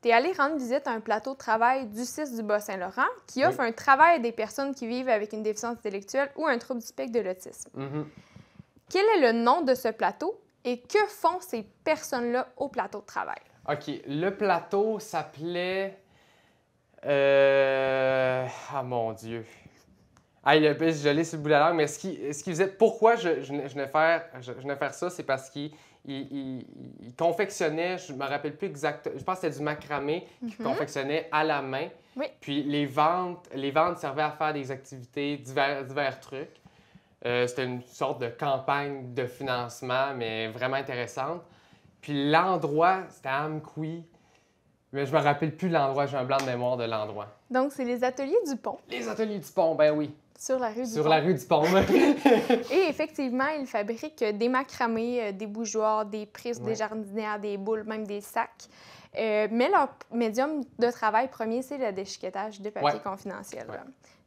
tu es allé rendre visite à un plateau de travail du CIS du Bas-Saint-Laurent qui offre un travail à des personnes qui vivent avec une déficience intellectuelle ou un trouble du spectre de l'autisme. Mm-hmm. Quel est le nom de ce plateau et que font ces personnes-là au plateau de travail? OK, le plateau s'appelait... Ah, mon Dieu. Ah, je l'ai sur le bout de la langue, mais ce qu'il faisait... Pourquoi je venais faire ça, c'est parce qu'il confectionnait, je ne me rappelle plus exactement, je pense que c'était du macramé qu'il confectionnait à la main. Oui. Puis les ventes servaient à faire des activités, divers trucs. C'était une sorte de campagne de financement, mais vraiment intéressante. Puis l'endroit, c'était à Amqui. Mais je me rappelle plus de l'endroit, j'ai un blanc de mémoire de l'endroit. Donc, c'est les ateliers du pont. Les ateliers du pont, ben oui. Sur la rue du pont. Sur la rue du pont. Et effectivement, ils fabriquent des macramés, des bougeoirs, des prises, Ouais. des jardinières, des boules, même des sacs. Mais leur médium de travail premier, c'est le déchiquetage de papier confidentiel. Ouais.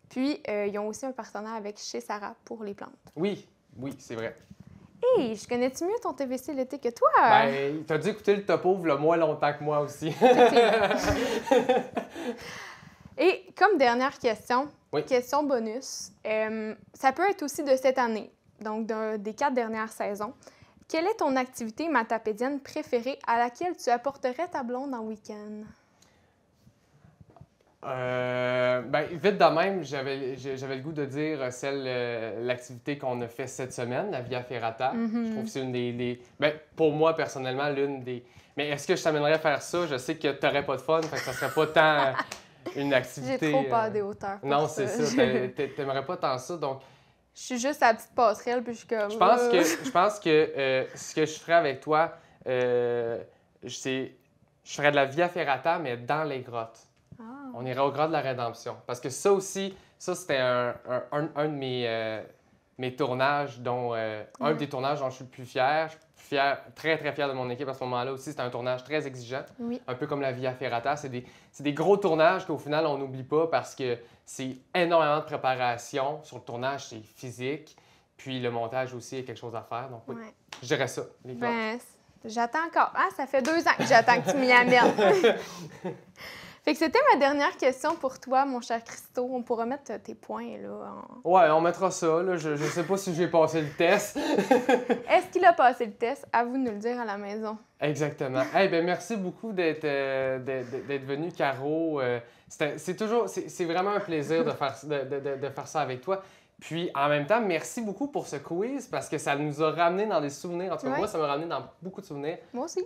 Puis, ils ont aussi un partenariat avec Chez Sarah pour les plantes. Oui, c'est vrai. Hey, je connais-tu mieux ton TVC l'été que toi? Ben, t'as dû écouter le topo le moins longtemps que moi aussi. Et comme dernière question, Oui. question bonus, ça peut être aussi de cette année, donc des 4 dernières saisons. Quelle est ton activité matapédienne préférée à laquelle tu apporterais ta blonde en week-end? Ben, vite de même, j'avais le goût de dire l'activité qu'on a fait cette semaine, la Via Ferrata. Je trouve que c'est une des... Ben, pour moi, personnellement, l'une des... Mais est-ce que je t'amènerais à faire ça? Je sais que tu n'aurais pas de fun, fait que ça serait pas tant une activité... J'ai trop peur des hauteurs. pour Non, c'est ça. T'aimerais pas tant ça, donc... Je suis juste à la petite passerelle, puis je suis comme... Je pense que ce que je ferais avec toi, je ferais de la Via Ferrata, mais dans les grottes. Ah. On irait au Grand de la Rédemption. Parce que ça aussi, c'était un de mes tournages, dont un des tournages dont je suis le plus fier. Je suis fier, très, très fier de mon équipe à ce moment-là aussi. C'était un tournage très exigeant, Oui. un peu comme la Via Ferrata. C'est des gros tournages qu'au final, on n'oublie pas parce que c'est énormément de préparation. Sur le tournage, c'est physique. Puis le montage aussi, il y a quelque chose à faire. Donc oui, Ouais. je dirais ça, les grottes. Ben, j'attends encore. Ah, ça fait 2 ans que j'attends que tu m'y amènes. Fait que c'était ma dernière question pour toi, mon cher Christo. On pourra mettre tes points, là. Ouais, on mettra ça. Là. Je sais pas si j'ai passé le test. Est-ce qu'il a passé le test? À vous de nous le dire à la maison. Exactement. Eh bien, merci beaucoup d'être venu, Caro. C'est vraiment un plaisir de faire ça avec toi. Puis, en même temps, merci beaucoup pour ce quiz parce que ça nous a ramené dans des souvenirs. En tout cas, Ouais. moi, ça m'a ramené dans beaucoup de souvenirs. Moi aussi.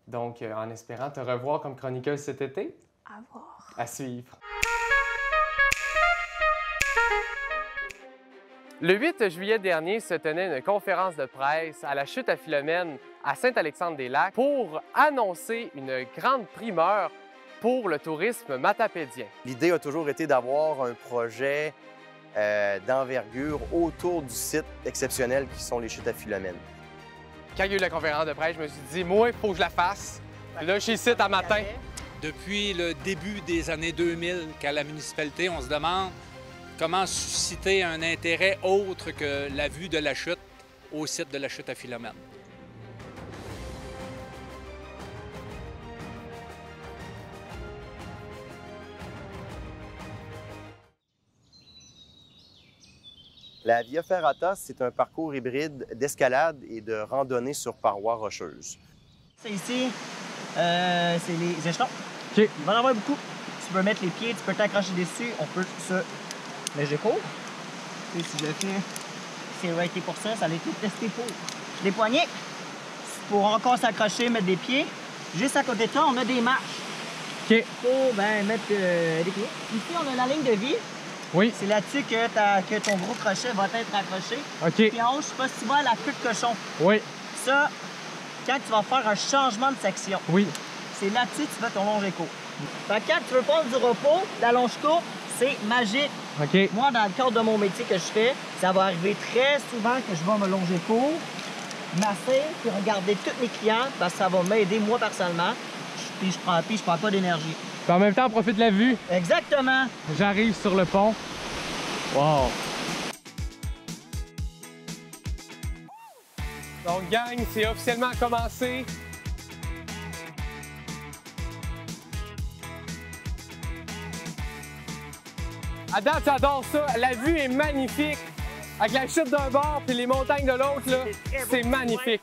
Donc, en espérant te revoir comme chroniqueuse cet été, À voir. à suivre. Le 8 juillet dernier se tenait une conférence de presse à la Chute à Philomène à Saint-Alexandre-des-Lacs pour annoncer une grande primeur pour le tourisme matapédien. L'idée a toujours été d'avoir un projet d'envergure autour du site exceptionnel qui sont les Chutes à Philomène. Quand il y a eu la conférence de presse, je me suis dit, moi, il faut que je la fasse. Puis là, je suis ici à matin. Depuis le début des années 2000 qu'à la municipalité, on se demande comment susciter un intérêt autre que la vue de la chute au site de la Chute à Philomène. La Via Ferrata, c'est un parcours hybride d'escalade et de randonnée sur parois rocheuses. Ça ici, c'est les échelons. OK. Il va en avoir beaucoup. Tu peux mettre les pieds, tu peux t'accrocher dessus, on peut se léger court. Et si je le fais, c'est raté pour ça, ça a été testé pour. Les poignets, pour encore s'accrocher, mettre des pieds. Juste à côté de ça, on a des marches. OK. Pour mettre des pieds. Ici, on a la ligne de vie. Oui. C'est là-dessus que ton gros crochet va être accroché. OK. Puis en haut, je sais pas si tu vois la queue de cochon. Oui. Ça, quand tu vas faire un changement de section, Oui. c'est là-dessus que tu fais ton long écho. Fait que quand tu veux prendre du repos, la longe courte, c'est magique. OK. Moi, dans le cadre de mon métier que je fais, ça va arriver très souvent que je vais me longer court, masser, puis regarder tous mes clients, parce que ça va m'aider moi personnellement, puis je prends pas d'énergie. Puis en même temps, on profite de la vue. Exactement. J'arrive sur le pont. Wow! Donc, gang, c'est officiellement commencé. À date, j'adore ça. La vue est magnifique. Avec la chute d'un bord puis les montagnes de l'autre, là, c'est magnifique.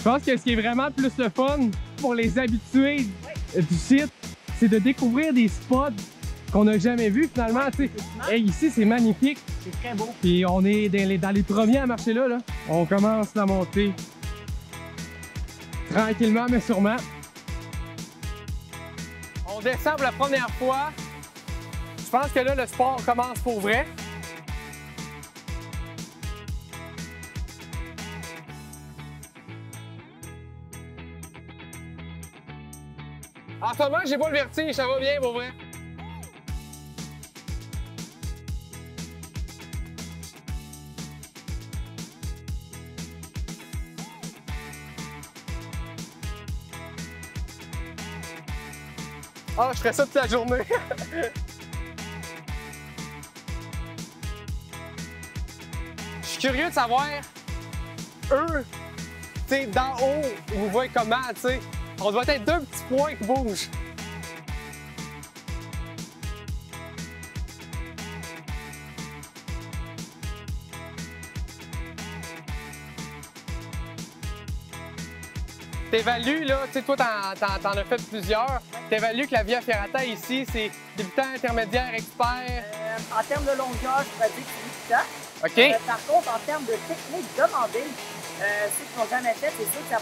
Je pense que ce qui est vraiment plus le fun pour les habitués du site, c'est de découvrir des spots qu'on n'a jamais vus finalement. Hey, ici, c'est magnifique. C'est très beau. Puis on est dans les premiers à marcher là. On commence la montée tranquillement, mais sûrement. On descend pour la première fois. Je pense que là, le sport commence pour vrai. En ce moment, j'ai pas le vertige, ça va bien pour vrai. Ah, je ferais ça toute la journée. Je suis curieux de savoir, eux, tu sais, d'en haut, ils nous voient comment, tu sais. On doit être deux petits points qui bougent. T'évalues, là, tu sais, toi, t'en as fait plusieurs. T'évalues que la Via Ferrata ici, c'est débutant, intermédiaire, expert. En termes de longueur, je pourrais dire que c'est débutant. OK. Par contre, en termes de technique demandée, ceux qui n'ont jamais fait, c'est sûr que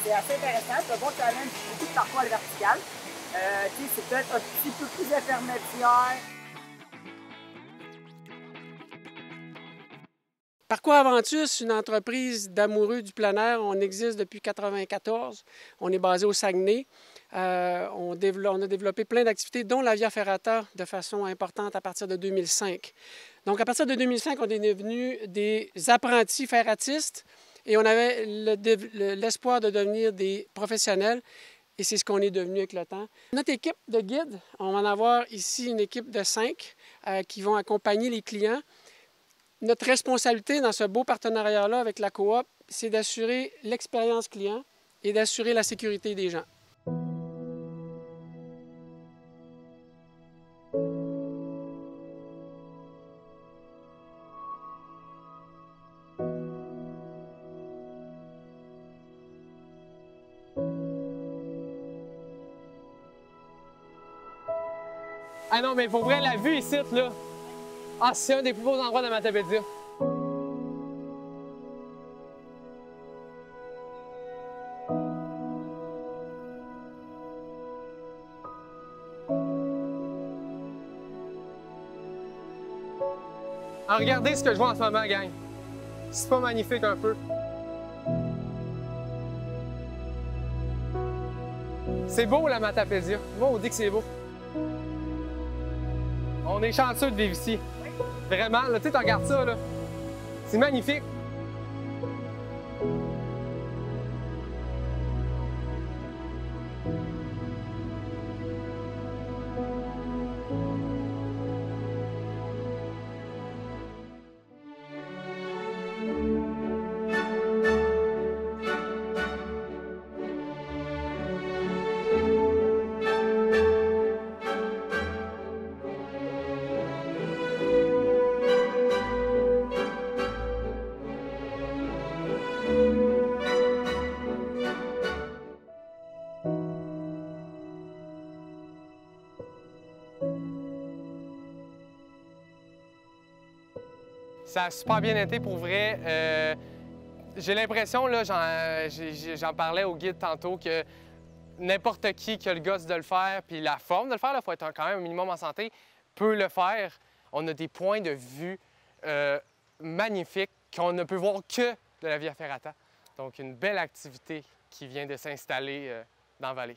c'est assez intéressant. C'est un bon challenge, beaucoup de parcours à la verticale. C'est peut-être un petit peu plus intermédiaire. Parcours Aventus, c'est une entreprise d'amoureux du plein air. On existe depuis 1994. On est basé au Saguenay. On a développé plein d'activités, dont la Via Ferrata, de façon importante à partir de 2005. Donc, à partir de 2005, on est devenus des apprentis ferratistes et on avait l'espoir de devenir des professionnels. Et c'est ce qu'on est devenu avec le temps. Notre équipe de guides, on va en avoir ici une équipe de 5 qui vont accompagner les clients. Notre responsabilité dans ce beau partenariat-là avec la coop, c'est d'assurer l'expérience client et d'assurer la sécurité des gens. Ah non, mais pour vrai, la vue ici, là, ah, c'est un des plus beaux endroits de Matapédia. Ah, regardez ce que je vois en ce moment, gang. C'est pas magnifique un peu? C'est beau, la Matapédia. Moi, on dit que c'est beau. On est chanceux de vivre ici. Vraiment, là, tu sais, tu regardes ça, là. C'est magnifique. Ça a super bien été pour vrai. J'ai l'impression, là, j'en parlais au guide tantôt, que n'importe qui a le gosse de le faire, puis la forme de le faire, il faut être quand même un minimum en santé, peut le faire. On a des points de vue magnifiques qu'on ne peut voir que de la Via Ferrata. Donc, une belle activité qui vient de s'installer dans la vallée.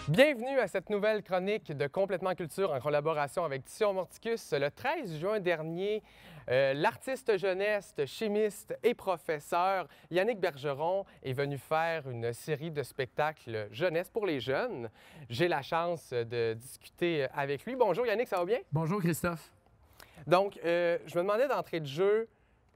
Bienvenue à cette nouvelle chronique de Complètement Culture en collaboration avec Tission Morticus. Le 13 juin dernier, l'artiste jeunesse, chimiste et professeur Yannick Bergeron est venu faire une série de spectacles jeunesse pour les jeunes. J'ai la chance de discuter avec lui. Bonjour Yannick, ça va bien? Bonjour Christophe. Donc, je me demandais d'entrée de jeu,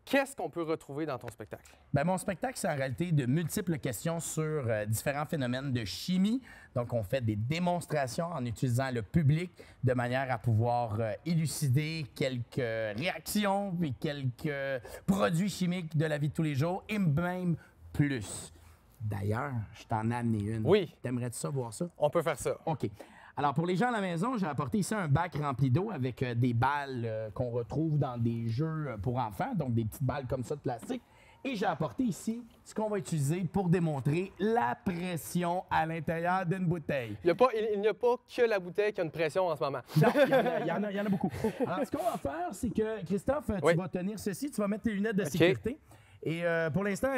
qu'est-ce qu'on peut retrouver dans ton spectacle? Bien, mon spectacle, c'est en réalité de multiples questions sur différents phénomènes de chimie. Donc, on fait des démonstrations en utilisant le public de manière à pouvoir élucider quelques réactions puis quelques produits chimiques de la vie de tous les jours et même plus. D'ailleurs, je t'en ai amené une. Oui. T'aimerais-tu ça, voir ça? On peut faire ça. OK. Alors, pour les gens à la maison, j'ai apporté ici un bac rempli d'eau avec des balles qu'on retrouve dans des jeux pour enfants, donc des petites balles comme ça de plastique. Et j'ai apporté ici ce qu'on va utiliser pour démontrer la pression à l'intérieur d'une bouteille. Il n'y a pas que la bouteille qui a une pression en ce moment. Non, il y en a beaucoup. Alors, ce qu'on va faire, c'est que, Christophe, tu vas tenir ceci, tu vas mettre tes lunettes de sécurité. Et pour l'instant,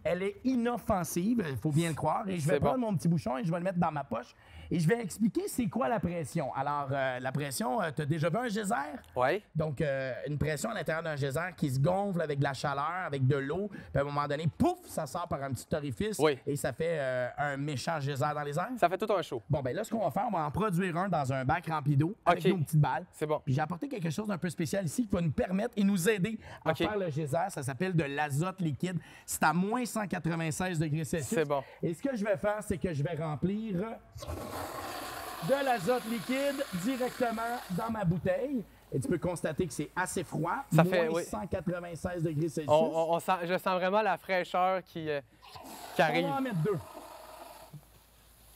elle est inoffensive, il faut bien le croire. Et je vais prendre mon petit bouchon et je vais le mettre dans ma poche. Et je vais expliquer c'est quoi la pression. Alors, la pression, tu as déjà vu un geyser? Oui. Donc, une pression à l'intérieur d'un geyser qui se gonfle avec de la chaleur, avec de l'eau. Puis à un moment donné, pouf, ça sort par un petit orifice. Et ça fait un méchant geyser dans les airs. Ça fait tout un show. Bon, ben là, ce qu'on va faire, on va en produire un dans un bac rempli d'eau avec nos petites balles. C'est bon. Puis j'ai apporté quelque chose d'un peu spécial ici qui va nous permettre et nous aider à faire le geyser. Ça s'appelle de l'azote liquide. C'est à moins 196 degrés Celsius. C'est bon. Et ce que je vais faire, c'est que je vais remplir de l'azote liquide directement dans ma bouteille. Et tu peux constater que c'est assez froid. Ça moins fait 196 degrés Celsius. Je sens vraiment la fraîcheur qui arrive. On va en mettre 2.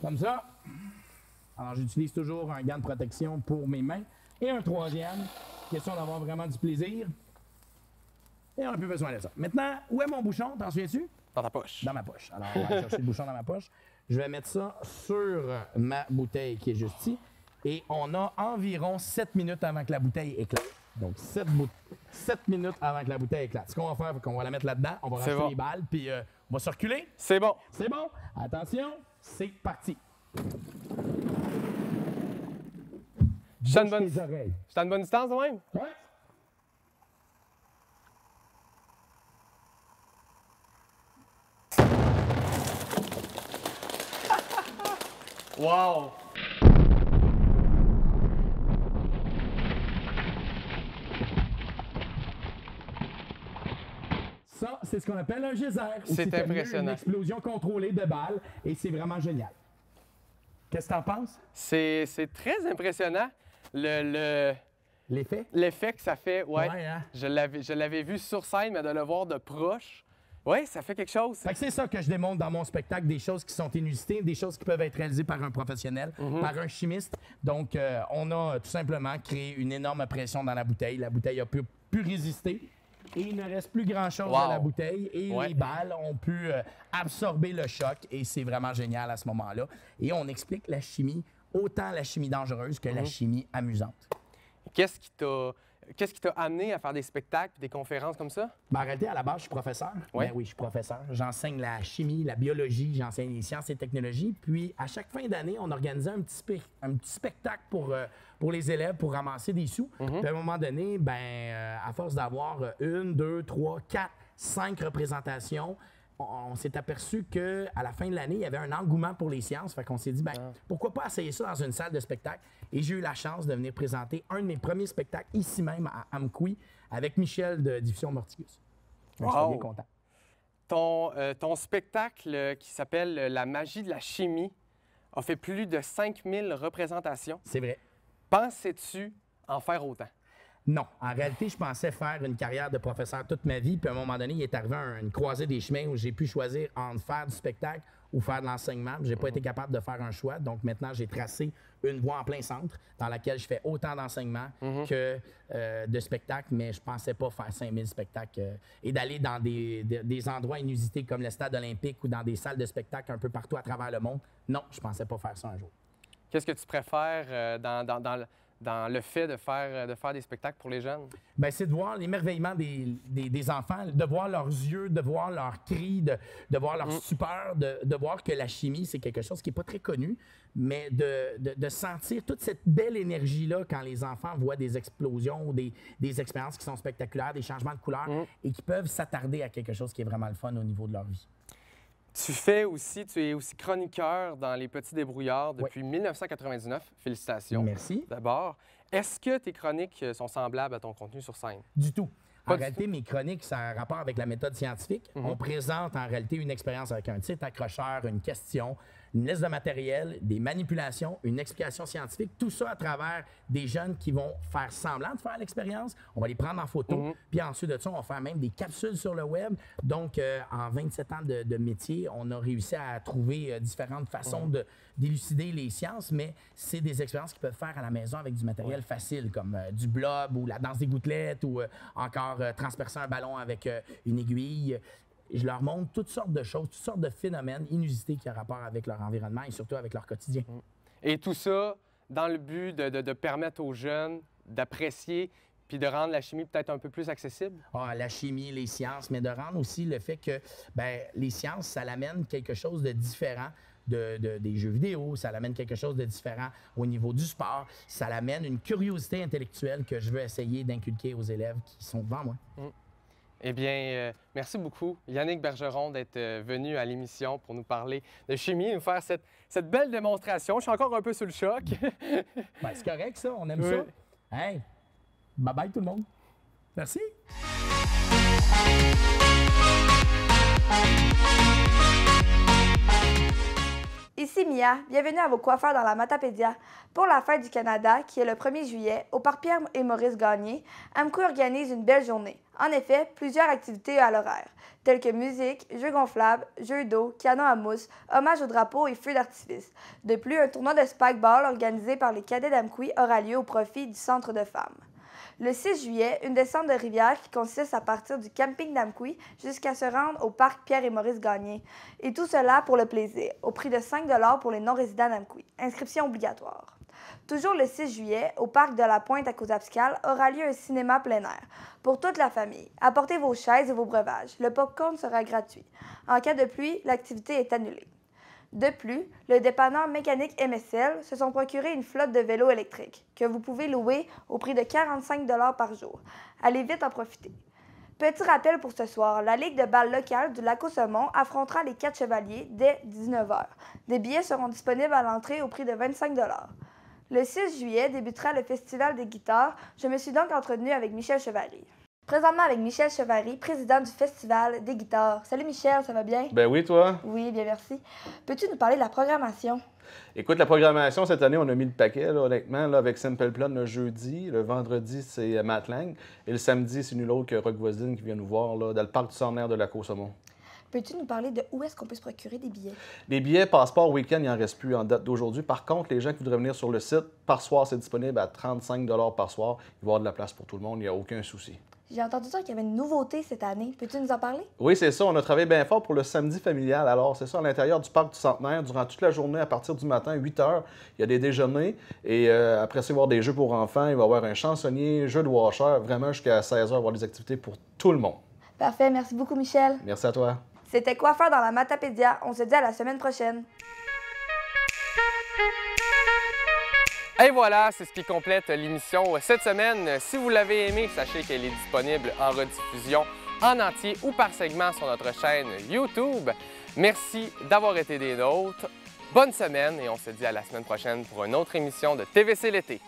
Comme ça. Alors, j'utilise toujours un gant de protection pour mes mains. Et un troisième. Question d'avoir vraiment du plaisir. Et on n'a plus besoin de ça. Maintenant, où est mon bouchon? T'en souviens-tu? Dans ta poche. Dans ma poche. Alors, on va aller chercher le bouchon dans ma poche. Je vais mettre ça sur ma bouteille qui est juste ici. Et on a environ 7 minutes avant que la bouteille éclate. Donc, 7 minutes avant que la bouteille éclate. Ce qu'on va faire, c'est qu'on va la mettre là-dedans. On va rajouter les balles, puis on va circuler. C'est bon. C'est bon. Attention, c'est parti. Je suis à une bonne distance, quand même? Oui. Wow! Ça, c'est ce qu'on appelle un geyser. C'est impressionnant. Une explosion contrôlée de balles et c'est vraiment génial. Qu'est-ce que tu en penses? C'est très impressionnant. L'effet? L'effet que ça fait, ouais. Hein? Je l'avais vu sur scène, mais de le voir de proche, oui, ça fait quelque chose. C'est ça que je démontre dans mon spectacle, des choses qui sont inusitées, des choses qui peuvent être réalisées par un professionnel, par un chimiste. Donc, on a tout simplement créé une énorme pression dans la bouteille. La bouteille a pu résister et il ne reste plus grand-chose dans la bouteille. Et les balles ont pu absorber le choc et c'est vraiment génial à ce moment-là. Et on explique la chimie, autant la chimie dangereuse que la chimie amusante. Qu'est-ce qui t'a amené à faire des spectacles et des conférences comme ça? Ben, en réalité, à la base, je suis professeur. Ouais. Ben oui, je suis professeur. J'enseigne la chimie, la biologie, j'enseigne les sciences et technologies. Puis, à chaque fin d'année, on organisait un petit spectacle pour les élèves pour ramasser des sous. Puis, à un moment donné, à force d'avoir 1, 2, 3, 4, 5 représentations, on s'est aperçu qu'à la fin de l'année, il y avait un engouement pour les sciences. Fait qu'on s'est dit, pourquoi pas essayer ça dans une salle de spectacle? Et j'ai eu la chance de venir présenter un de mes premiers spectacles ici même à Amqui avec Michel de Diffusion Morticus. Je suis bien content. Ton spectacle qui s'appelle La magie de la chimie a fait plus de 5000 représentations. C'est vrai. Pensais-tu en faire autant? Non. En réalité, je pensais faire une carrière de professeur toute ma vie. Puis à un moment donné, il est arrivé une croisée des chemins où j'ai pu choisir entre faire du spectacle ou faire de l'enseignement. J'ai pas été capable de faire un choix. Donc maintenant, j'ai tracé une voie en plein centre dans laquelle je fais autant d'enseignement que de spectacle. Mais je pensais pas faire 5000 spectacles et d'aller dans des endroits inusités comme le stade olympique ou dans des salles de spectacle un peu partout à travers le monde. Non, je pensais pas faire ça un jour. Qu'est-ce que tu préfères dans le fait de faire des spectacles pour les jeunes? Bien, c'est de voir l'émerveillement des enfants, de voir leurs yeux, de voir leurs cris, de voir leur stupeur, de voir que la chimie, c'est quelque chose qui n'est pas très connu, mais de sentir toute cette belle énergie-là quand les enfants voient des explosions ou des expériences qui sont spectaculaires, des changements de couleur et qui peuvent s'attarder à quelque chose qui est vraiment le fun au niveau de leur vie. Tu es aussi chroniqueur dans Les Petits Débrouillards depuis 1999. Félicitations. Merci. D'abord, est-ce que tes chroniques sont semblables à ton contenu sur scène? Du tout. En réalité, mes chroniques, ça a un rapport avec la méthode scientifique. On présente en réalité une expérience avec un titre accrocheur, une question, une liste de matériel, des manipulations, une explication scientifique, tout ça à travers des jeunes qui vont faire semblant de faire l'expérience. On va les prendre en photo, puis ensuite de ça, on va faire même des capsules sur le web. Donc, en 27 ans de métier, on a réussi à trouver différentes façons d'élucider les sciences, mais c'est des expériences qu'ils peuvent faire à la maison avec du matériel facile, comme du blob ou la danse des gouttelettes ou encore transpercer un ballon avec une aiguille. Je leur montre toutes sortes de choses, toutes sortes de phénomènes inusités qui ont rapport avec leur environnement et surtout avec leur quotidien. Et tout ça dans le but de permettre aux jeunes d'apprécier puis de rendre la chimie peut-être un peu plus accessible? Ah, la chimie, les sciences, mais de rendre aussi le fait que les sciences, ça l'amène quelque chose de différent des jeux vidéo, ça l'amène quelque chose de différent au niveau du sport, ça l'amène une curiosité intellectuelle que je veux essayer d'inculquer aux élèves qui sont devant moi. Eh bien, merci beaucoup, Yannick Bergeron, d'être venu à l'émission pour nous parler de chimie, nous faire cette belle démonstration. Je suis encore un peu sous le choc. C'est correct, ça. On aime ça. Hey, bye-bye tout le monde. Merci. Ici Mia, bienvenue à vos coiffeurs dans la Matapédia. Pour la fête du Canada, qui est le 1er juillet, au Parc Pierre et Maurice Gagné, AMCO organise une belle journée. En effet, plusieurs activités à l'horaire, telles que musique, jeux gonflables, jeux d'eau, canons à mousse, hommage au drapeau et feux d'artifice. De plus, un tournoi de spikeball organisé par les cadets d'Amqui aura lieu au profit du Centre de femmes. Le 6 juillet, une descente de rivière qui consiste à partir du camping d'Amqui jusqu'à se rendre au parc Pierre et Maurice Gagné. Et tout cela pour le plaisir, au prix de 5 $ pour les non-résidents d'Amqui. Inscription obligatoire. Toujours le 6 juillet, au parc de la Pointe à Coutapscal, aura lieu un cinéma plein air. Pour toute la famille, apportez vos chaises et vos breuvages. Le popcorn sera gratuit. En cas de pluie, l'activité est annulée. De plus, le dépanneur mécanique MSL se sont procuré une flotte de vélos électriques que vous pouvez louer au prix de 45 $ par jour. Allez vite en profiter. Petit rappel pour ce soir, la Ligue de balle locale du Lac-aux-Saumons affrontera les 4 Chevaliers dès 19 h. Des billets seront disponibles à l'entrée au prix de 25 $. Le 6 juillet débutera le Festival des guitares. Je me suis donc entretenue avec Michel Chevary. Présentement avec Michel Chevary, président du Festival des guitares. Salut Michel, ça va bien? Ben oui, toi? Oui, bien merci. Peux-tu nous parler de la programmation? Écoute, la programmation, cette année, on a mis le paquet, là, honnêtement, là, avec Simple Plan le jeudi. Le vendredi, c'est Matt Lang. Et le samedi, c'est nul autre que Rock Voisine qui vient nous voir là, dans le parc du Centenaire de Lac-aux-Saumons. Peux-tu nous parler de où est-ce qu'on peut se procurer des billets? Les billets passeport week-end, il n'en reste plus en date d'aujourd'hui. Par contre, les gens qui voudraient venir sur le site, par soir, c'est disponible à 35 $ par soir. Il va y avoir de la place pour tout le monde, il n'y a aucun souci. J'ai entendu dire qu'il y avait une nouveauté cette année. Peux-tu nous en parler? Oui, c'est ça. On a travaillé bien fort pour le samedi familial. Alors, c'est ça, à l'intérieur du parc du Centenaire, durant toute la journée, à partir du matin, 8 h, il y a des déjeuners. Et après ça, il va y avoir des jeux pour enfants. Il va y avoir un chansonnier, jeu de washer. Vraiment, jusqu'à 16 h, il va y avoir des activités pour tout le monde. Parfait. Merci beaucoup, Michel. Merci à toi. C'était Coiffeur dans la Matapédia. On se dit à la semaine prochaine. Et voilà, c'est ce qui complète l'émission cette semaine. Si vous l'avez aimé, sachez qu'elle est disponible en rediffusion en entier ou par segment sur notre chaîne YouTube. Merci d'avoir été des nôtres. Bonne semaine et on se dit à la semaine prochaine pour une autre émission de TVC l'été.